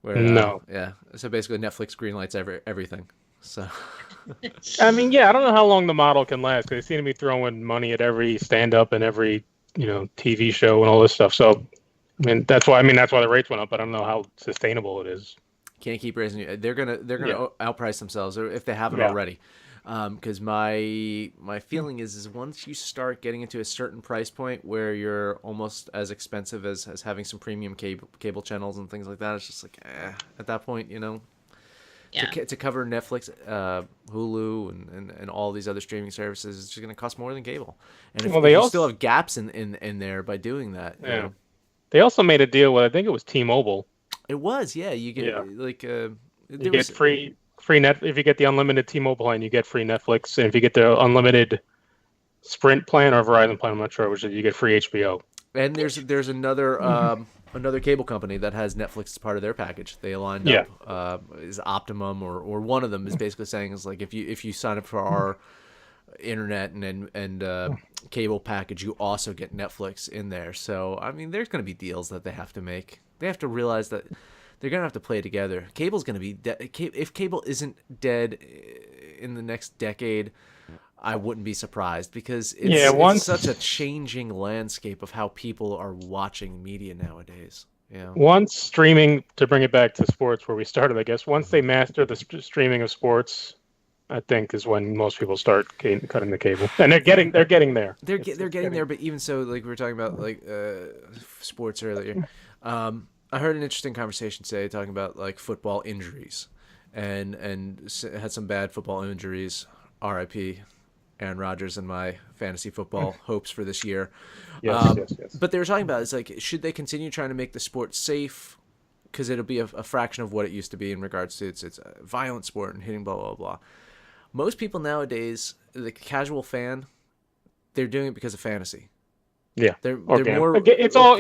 No. Yeah. So basically, Netflix greenlights everything. So. I mean, I don't know how long the model can last because they seem to be throwing money at every stand-up and every TV show and all this stuff. So, I mean, that's why the rates went up. But I don't know how sustainable it is. Can't keep raising it. They're gonna outprice themselves, or if they haven't already. Because my feeling is once you start getting into a certain price point where you're almost as expensive as having some premium cable channels and things like that, it's just like at that point, to cover Netflix, Hulu, and all these other streaming services, it's just going to cost more than cable. And if you still have gaps in there by doing that. They also made a deal with, I think it was T-Mobile. It was, yeah. You get Yeah. like You there get was free net if you get the unlimited T-Mobile plan, you get free Netflix, and if you get the unlimited Sprint plan or Verizon plan, I'm not sure which, you get free HBO. and there's another cable company that has Netflix as part of their package. They aligned Yeah. up is Optimum or one of them is basically saying is like if you sign up for our internet and cable package, you also get Netflix in there. So I mean, there's going to be deals that they have to make. They have to realize that they're going to have to play together. Cable's going to be if cable isn't dead in the next decade, I wouldn't be surprised because it's such a changing landscape of how people are watching media nowadays. Yeah. Once streaming, to bring it back to sports where we started, I guess, once they master the streaming of sports, I think is when most people start cutting the cable, and they're getting there. They're getting there, but even so, like we were talking about, like sports earlier. I heard an interesting conversation today talking about like football injuries, and had some bad football injuries. R.I.P. Aaron Rodgers and my fantasy football hopes for this year. Yes. But they were talking about it's like should they continue trying to make the sport safe because it'll be a fraction of what it used to be in regards to it's a violent sport and hitting blah blah blah. Most people nowadays, the casual fan, they're doing it because of fantasy. Yeah, they're more. It's all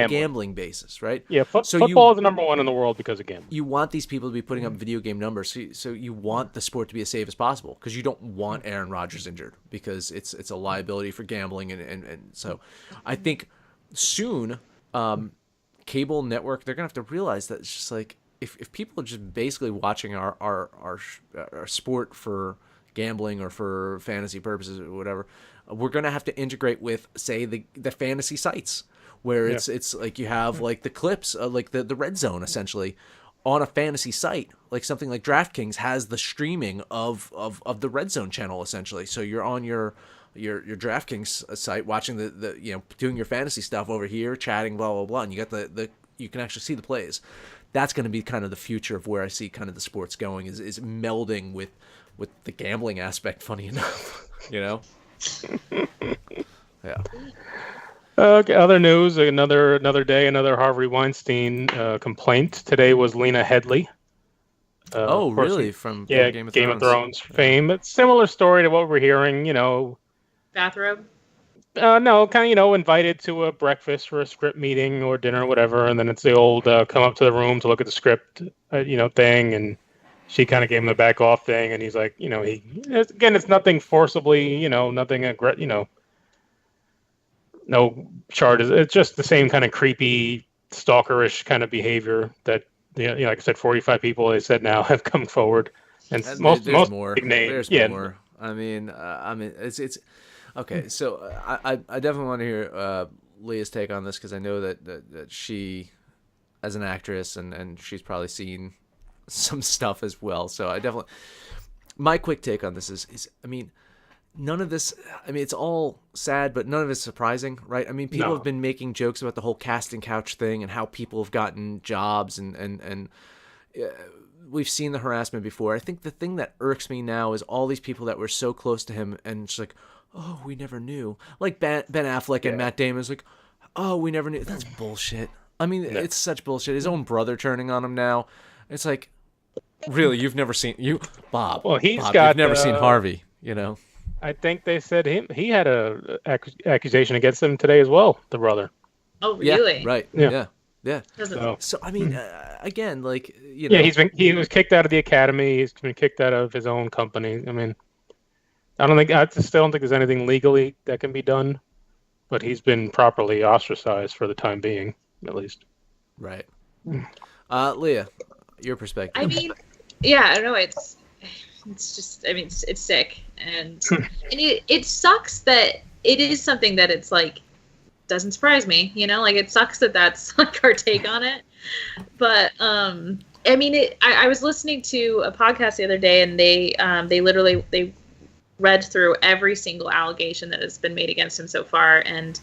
gambling basis, right? Yeah, so football is the number one in the world because of gambling. You want these people to be putting up video game numbers, so you want the sport to be as safe as possible because you don't want Aaron Rodgers injured because it's a liability for gambling and so I think soon cable network they're gonna have to realize that it's just like if people are just basically watching our sport for gambling or for fantasy purposes or whatever, we're going to have to integrate with, say, the fantasy sites where it's like you have like the clips, like the red zone essentially on a fantasy site, like something like DraftKings has the streaming of the red zone channel essentially. So you're on your DraftKings site watching the doing your fantasy stuff over here, chatting, blah, blah, blah. And you got you can actually see the plays. That's going to be kind of the future of where I see kind of the sports going is melding with the gambling aspect. Funny enough, Yeah. Okay. Other news. Another day. Another Harvey Weinstein complaint. Today was Lena Headey. Really? From Game of Thrones fame. It's a similar story to what we're hearing. Bathrobe. No, kind of, invited to a breakfast for a script meeting or dinner or whatever, and then it's the old come up to the room to look at the script, thing, and she kind of gave him the back off thing, and he's like, it's nothing forcibly, nothing, no charges. It's just the same kind of creepy, stalkerish kind of behavior that, like I said, 45 people, they said now, have come forward, and most more. Big names. There's more. I mean, it's. Okay, so I definitely want to hear Leah's take on this because I know that she, as an actress, and she's probably seen some stuff as well. So I definitely, my quick take on this is I mean, none of this. I mean, it's all sad, but none of it's surprising, right? I mean, people have been making jokes about the whole casting couch thing and how people have gotten jobs and we've seen the harassment before. I think the thing that irks me now is all these people that were so close to him and it's like, oh, we never knew. Like Ben Affleck and Matt Damon is like, oh, we never knew. That's bullshit. I mean, it's such bullshit. His own brother turning on him now. It's like, really, you've never seen Bob. Well, you've never seen Harvey. I think they said he had a accusation against him today as well. The brother. Oh, really? Yeah, right. Yeah. So I mean, again, like Yeah, he was kicked out of the academy. He's been kicked out of his own company. I mean, I still don't think there's anything legally that can be done, but he's been properly ostracized for the time being, at least. Right. Leah, your perspective. I mean, yeah, I don't know. It's just, I mean, it's sick, and it sucks that it is something that it's like doesn't surprise me. Like it sucks that that's like our take on it, but I mean, I was listening to a podcast the other day, and they literally read through every single allegation that has been made against him so far. And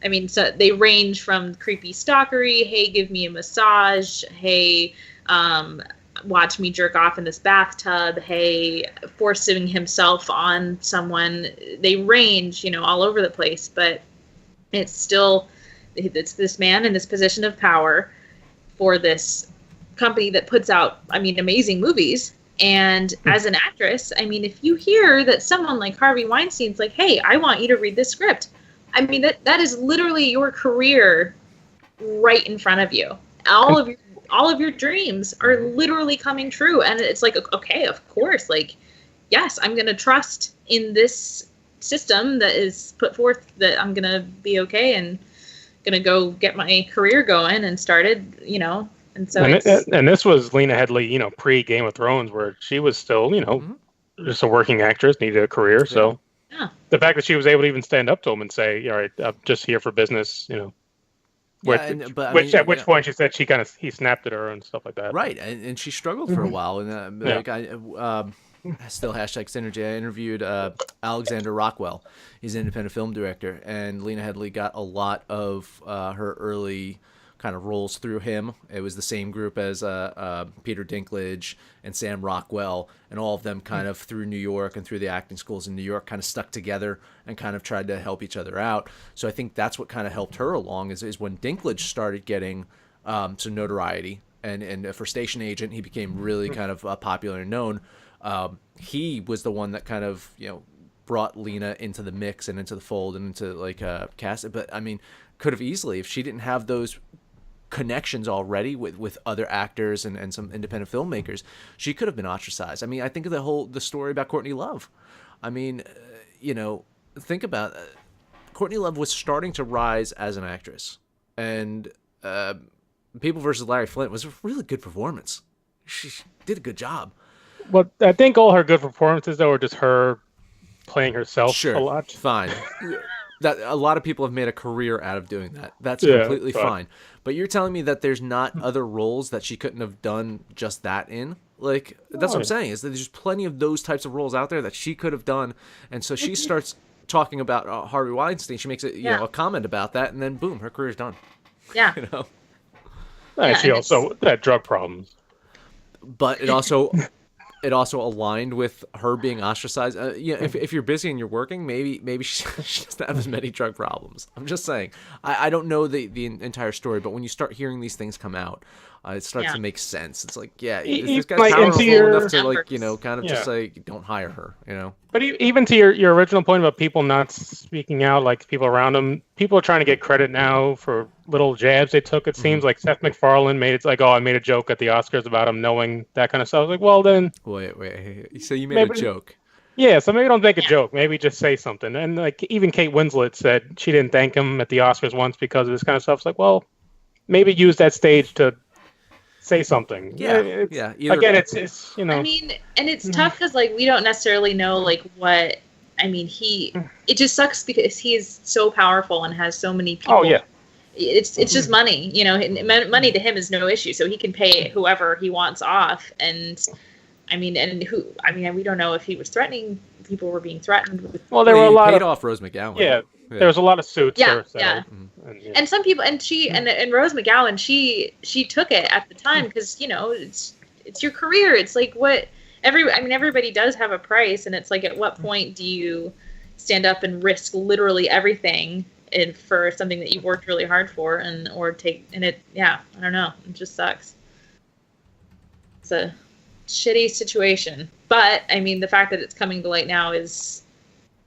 I mean, so they range from creepy stalkery, hey, give me a massage, hey, watch me jerk off in this bathtub, hey, forcing himself on someone. They range, all over the place, but it's still it's this man in this position of power for this company that puts out, I mean, amazing movies. And as an actress, I mean, if you hear that someone like Harvey Weinstein's like, hey, I want you to read this script, I mean, that is literally your career right in front of you. All of your dreams are literally coming true. And it's like, okay, of course, like, yes, I'm going to trust in this system that is put forth that I'm going to be okay and going to go get my career going and started, you know. And so and this was Lena Headey, you know, pre Game of Thrones, where she was still, you know, just a working actress, needed a career. So the fact that she was able to even stand up to him and say, all right, I'm just here for business, you know. At which point she said he snapped at her and stuff like that. Right, and she struggled for a while. And like still hashtag synergy. I interviewed Alexander Rockwell. He's an independent film director, and Lena Headey got a lot of her early kind of roles through him. It was the same group as Peter Dinklage and Sam Rockwell, and all of them kind of through New York and through the acting schools in New York kind of stuck together and kind of tried to help each other out. So I think that's what kind of helped her along is when Dinklage started getting some notoriety, and for Station Agent, he became really kind of popular and known. He was the one that kind of, you know, brought Lena into the mix and into the fold and into like cast. But I mean, could have easily, if she didn't have those connections already with other actors and some independent filmmakers, she could have been ostracized. I mean, I think of the story about Courtney Love. I mean, you know, think about Courtney Love was starting to rise as an actress, and People versus Larry Flint was a really good performance. She did a good job. Well, I think all her good performances though are just her playing herself a lot. Fine. That a lot of people have made a career out of doing that. That's completely fine. But you're telling me that there's not other roles that she couldn't have done just that in? Like, that's what I'm saying, is that there's plenty of those types of roles out there that she could have done. And so she starts talking about Harvey Weinstein. She makes a comment about that, and then boom, her career's done. Yeah. You know? And she also had drug problems. But it also aligned with her being ostracized. If you're busy and you're working, maybe she doesn't have as many drug problems. I'm just saying. I don't know the entire story, but when you start hearing these things come out, it starts to make sense. It's like, is this guy powerful enough to, like, you know, kind of just like, don't hire her, you know? But even to your original point about people not speaking out, like people around them, people are trying to get credit now for little jabs they took. It seems like Seth MacFarlane made it like, I made a joke at the Oscars about him knowing that kind of stuff. I was like, well then. Wait. So you made a joke? Yeah, so maybe don't make a joke. Maybe just say something. And like even Kate Winslet said she didn't thank him at the Oscars once because of this kind of stuff. It's like, well, maybe use that stage to say something. Again, it's you know. I mean, and it's tough because like we don't necessarily know like what. I mean, it just sucks because he is so powerful and has so many people. Oh yeah. It's just money, you know. Money to him is no issue, so he can pay whoever he wants off. And I mean, we don't know if he was throreting. People were being threatened with. Well, there were a lot paid off Rose McGowan. Yeah, there was a lot of suits. And some people, and Rose McGowan, she took it at the time because, you know, it's your career. It's like everybody does have a price, and it's like, at what point do you stand up and risk literally everything for something that you've worked really hard for, I don't know, it just sucks. It's a shitty situation, but I mean, the fact that it's coming to light now is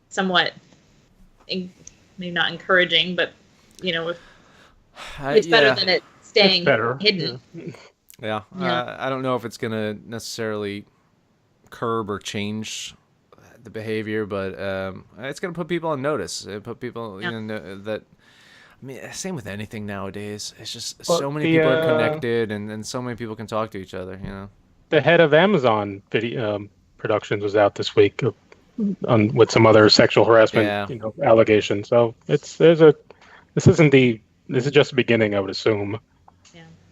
somewhat maybe not encouraging, but you know, it's better than it staying hidden. I don't know if it's gonna necessarily curb or change the behavior, but it's gonna put people on notice. Put people that. I mean, same with anything nowadays. It's just so many people are connected, and so many people can talk to each other. You know, the head of Amazon video productions was out this week with some other sexual harassment allegations. So this is just the beginning, I would assume,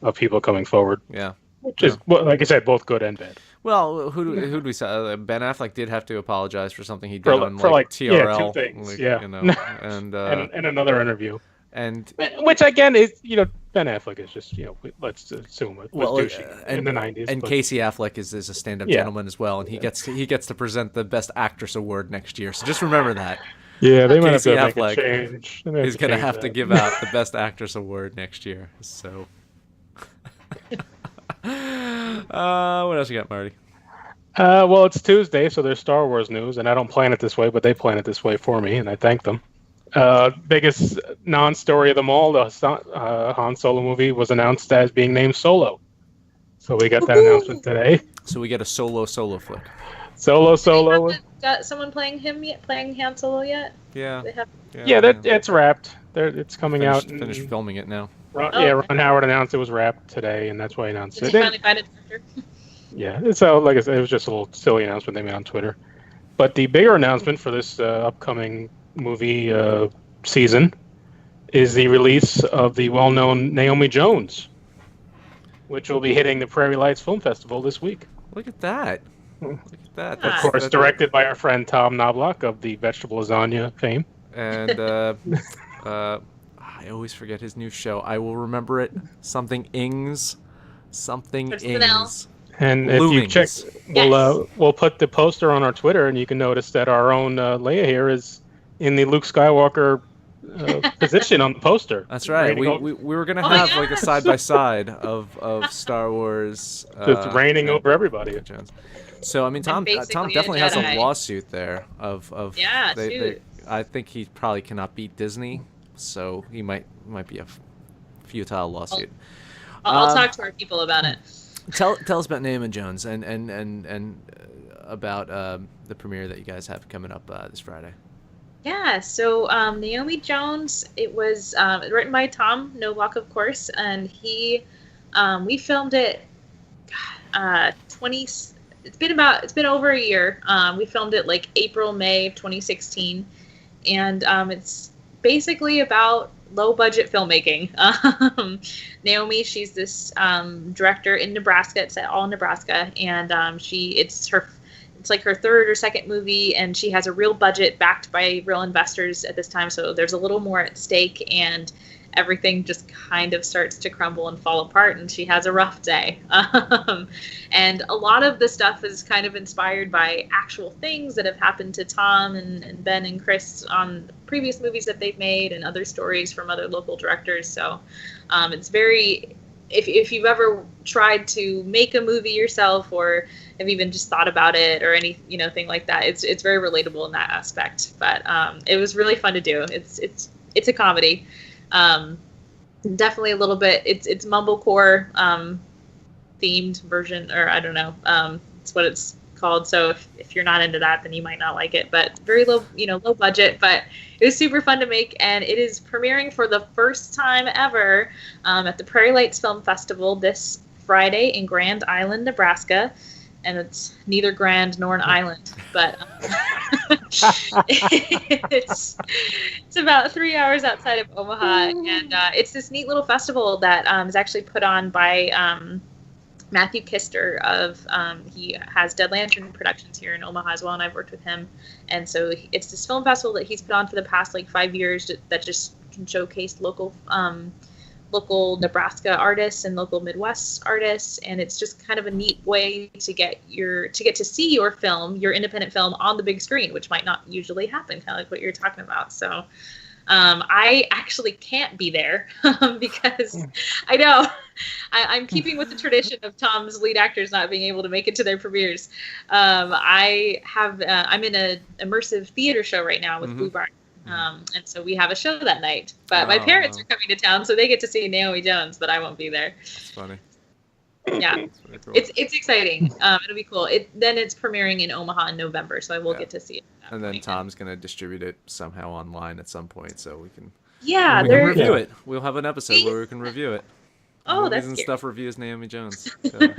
of people coming forward. Yeah. Which is, like I said, both good and bad. Well, who do we say? Ben Affleck did have to apologize for something he did on TRL. 2 things, you know, and another interview. And which again is, you know, Ben Affleck is just, you know, let's assume it was douchey in the 90s. And Casey Affleck is a stand-up gentleman as well, and he gets to present the Best Actress award next year. So just remember that. Yeah, they might have Casey to make a Affleck change. They might is to gonna change have to that. give out the Best Actress award next year. So, what else you got, Marty? Well, it's Tuesday, so there's Star Wars news, and I don't plan it this way, but they plan it this way for me, and I thank them. Biggest non-story of them all, the Han Solo movie was announced as being named Solo. So we got that announcement today. So we get a solo flick. Solo. Got someone playing him yet? Playing Han Solo yet? Yeah. They have. Yeah, it's wrapped. It's coming out. Finished filming it now. Ron Howard announced it was wrapped today, and that's why he announced Did it. they finally find a director? Yeah, so like I said, it was just a little silly announcement they made on Twitter. But the bigger announcement for this upcoming movie season is the release of the well-known Naomi Jones, which will be hitting the Prairie Lights Film Festival this week. Look at that. Look at that. Of Of course, directed by our friend Tom Knobloch of the vegetable lasagna fame. And I always forget his new show. I will remember it. Something Ings. Something Starts with an L. Ings. And if you check, Yes. we'll put the poster on our Twitter, and you can notice that our own Leia here is in the Luke Skywalker position on the poster. That's right. Raining We were gonna Oh my have like a gosh. side by side of Star Wars. Just reigning over everybody. Jones. So I mean, Tom basically a definitely has a Jedi. lawsuit there. Of Yeah, they, shoot. I think he probably cannot beat Disney, so he might be a futile lawsuit. I'll talk to our people about it. Tell us about Naomi Jones and about the premiere that you guys have coming up this Friday. Yeah, so Naomi Jones, it was written by Tom Novak, of course, and we filmed it 20 it's been over a year. We filmed it like April, May of 2016, and it's basically about low budget filmmaking. Naomi, she's this director in Nebraska. It's all in Nebraska, and it's like her third or second movie, and she has a real budget backed by real investors at this time. So there's a little more at stake, and everything just kind of starts to crumble and fall apart, and she has a rough day. And a lot of the stuff is kind of inspired by actual things that have happened to Tom and Ben and Chris on previous movies that they've made, and other stories from other local directors. So it's very, if you've ever tried to make a movie yourself, or have even just thought about it, or any thing like that, it's very relatable in that aspect. But it was really fun to do. It's a comedy. Definitely a little bit. It's mumblecore themed version, or I don't know. It's what it's called. So if you're not into that, then you might not like it. But very low, low budget. But it was super fun to make, and it is premiering for the first time ever at the Prairie Lights Film Festival this Friday in Grand Island, Nebraska. And it's neither grand nor an island, but it's about 3 hours outside of Omaha, and it's this neat little festival that is actually put on by Matthew Kister of he has Dead Lantern Productions here in Omaha as well, and I've worked with him. And so it's this film festival that he's put on for the past like 5 years that just can showcase local Nebraska artists and local Midwest artists, and it's just kind of a neat way to get to see your film, your independent film, on the big screen, which might not usually happen, kind of like what you're talking about. So I actually can't be there because I know I'm keeping with the tradition of Tom's lead actors not being able to make it to their premieres. I'm in an immersive theater show right now with Blue Barn. And so we have a show that night, but my parents are coming to town, so they get to see Naomi Jones, but I won't be there. That's funny. Yeah, That's cool. it's exciting. It'll be cool. Then it's premiering in Omaha in November, so I will get to see it. And then Tom's gonna distribute it somehow online at some point, so we can review it. We'll have an episode where we can review it. Oh, Movies that's and cute. stuff reviews Naomi Jones. So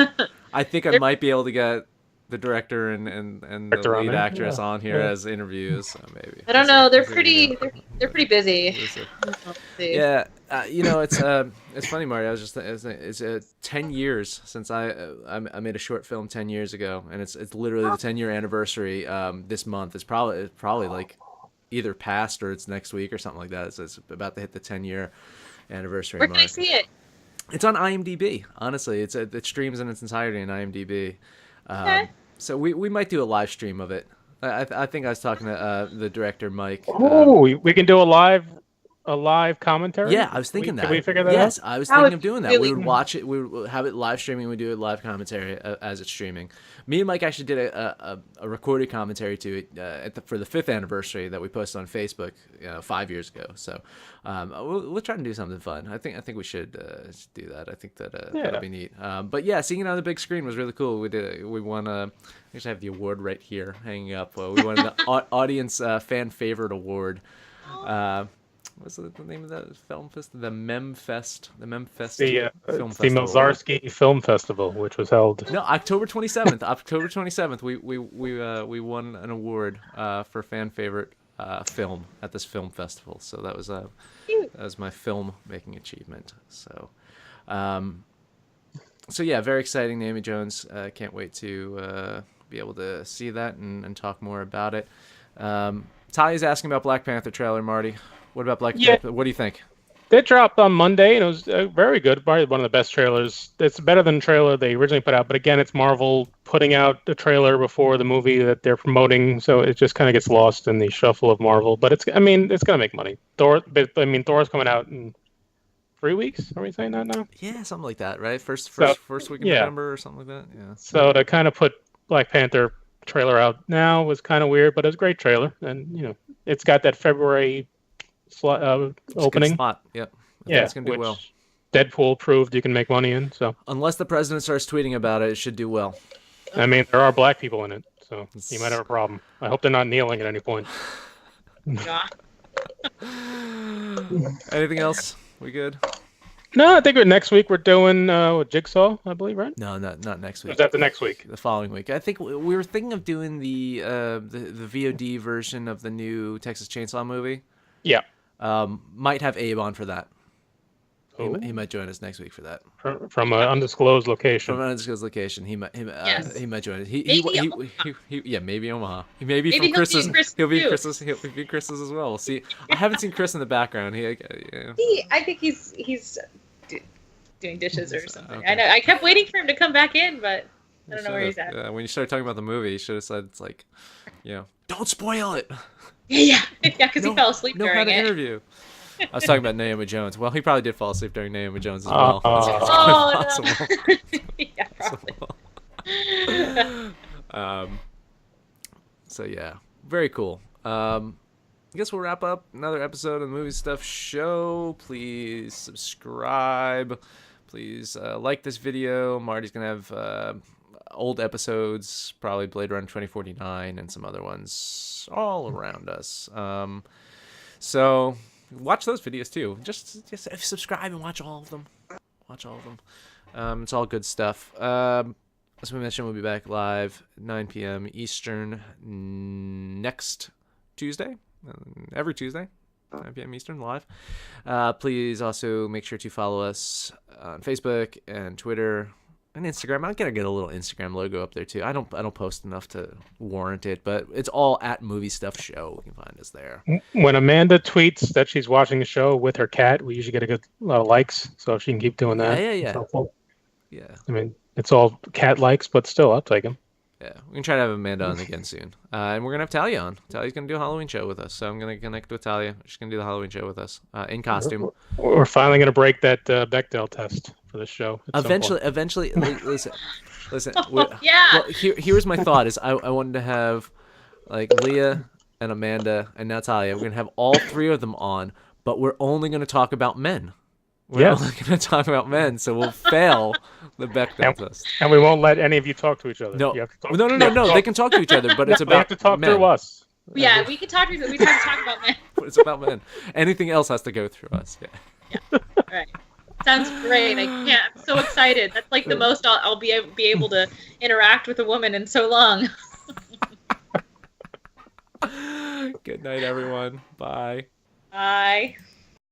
I think I might be able to get the director and the Director on lead there? actress Yeah. on here Yeah. as interviews. So maybe I don't know. They're We'll see what we pretty. do. They're pretty busy. We'll see. Let's see. Yeah, it's funny, Marty. I was just it's 10 years since I made a short film 10 years ago, and it's literally the 10-year anniversary this month. It's probably like either past or it's next week or something like that. It's about to hit the 10-year anniversary Where mark. can I see it? It's on IMDb. Honestly, it streams in its entirety in IMDb. Okay. So we might do a live stream of it. I think I was talking to the director Mike. Oh, we can do a live commentary. Yeah, I was thinking that. Can we figure that yes, out? I was That thinking would of doing that. really We would cool. watch it. We would have it live streaming. We do it live commentary as it's streaming. Me and Mike actually did a recorded commentary to it for the 5th anniversary that we posted on Facebook 5 years ago. So we'll try to do something fun. I think we should do that. I think that that'll be neat. But yeah, seeing it on the big screen was really cool. We won I actually have the award right here hanging up. We won the audience fan favorite award. What's the name of that film festival? The Memfest. The Memfest Film It's the Festival. Mozarski Film Festival, which was held. No, October 27th. October 27th. We won an award for fan favorite film at this film festival. So that was my film making achievement. So, yeah, very exciting. Naomi Jones. Can't wait to be able to see that and talk more about it. Talia's asking about Black Panther trailer, Marty. What about Black Panther? What do you think? It dropped on Monday, and it was very good. Probably one of the best trailers. It's better than the trailer they originally put out, but again, it's Marvel putting out the trailer before the movie that they're promoting, so it just kind of gets lost in the shuffle of Marvel. But it's gonna make money. Thor's coming out in 3 weeks. Are we saying that now? Yeah, something like that, right? First week in yeah. November or something like that. Yeah. So to kind of put Black Panther trailer out now was kind of weird, but it was a great trailer, and it's got that February opening. Good spot. Yep. I think it's gonna do which well. Deadpool proved you can make money in. So Unless the president starts tweeting about it, it should do well. I mean, there are black people in it, so you might have a problem. I hope they're not kneeling at any point. Yeah. Anything else? We good? No, I think next week we're doing Jigsaw, I believe, right? No, not next Or week. is that the next week? The following week. I think we were thinking of doing the VOD version of the new Texas Chainsaw movie. Yeah. Might have Abe on for that. Oh. He might join us next week for that. From an undisclosed location. From an undisclosed location, he might Yes. he might join us. Maybe Maybe Omaha. Maybe Maybe from he'll be in Chris's. Chris He'll be too. Chris's. He'll be Chris's as well. We'll see. I haven't seen Chris in the background. I think he's doing dishes or something. Okay. I know. I kept waiting for him to come back in, but I don't know where he's at. When you started talking about the movie, you should have said it's like, don't spoil it. Yeah, because he fell asleep Know how during to it. interview. I was talking about Naomi Jones. Well, he probably did fall asleep during Naomi Jones as well. Oh That's no. possible. Yeah, probably. So yeah, very cool. I guess we'll wrap up another episode of the Movie Stuff Show. Please subscribe. Please like this video. Marty's gonna have old episodes, probably Blade Runner 2049 and some other ones all around us. So watch those videos too. Just subscribe and watch all of them. It's all good stuff. As we mentioned, we'll be back live at 9 p.m. Eastern next Tuesday. Every Tuesday, 9 p.m. Eastern, live. Please also make sure to follow us on Facebook and Twitter and Instagram. I'm gonna get a little Instagram logo up there too. I don't post enough to warrant it, but it's all at Movie Stuff Show. You can find us there. When Amanda tweets that she's watching the show with her cat, we usually get a lot of likes, so if she can keep doing that. Yeah. it's helpful. Yeah. I mean, it's all cat likes, but still, I'll take them. Yeah, we can try to have Amanda on again soon. And we're going to have Talia on. Talia's going to do a Halloween show with us. So I'm going to connect with Talia. She's going to do the Halloween show with us in costume. We're finally going to break that Bechdel test for this show. at some point. Eventually, listen. Yeah. Well, here's my thought is I wanted to have like Leah and Amanda and now Talia. We're going to have all three of them on, but we're only going to talk about men. We're only going to talk about men, so we'll fail the Bechdel test. And we won't let any of you talk to each other. No, You have to talk, no. They can talk to each other, but it's They about have to talk men. through us. Yeah, we can talk. We have to talk about men. It's about men. Anything else has to go through us. Yeah. All right. Sounds great. I'm so excited. That's like the most I'll be able to interact with a woman in so long. Good night, everyone. Bye. Bye.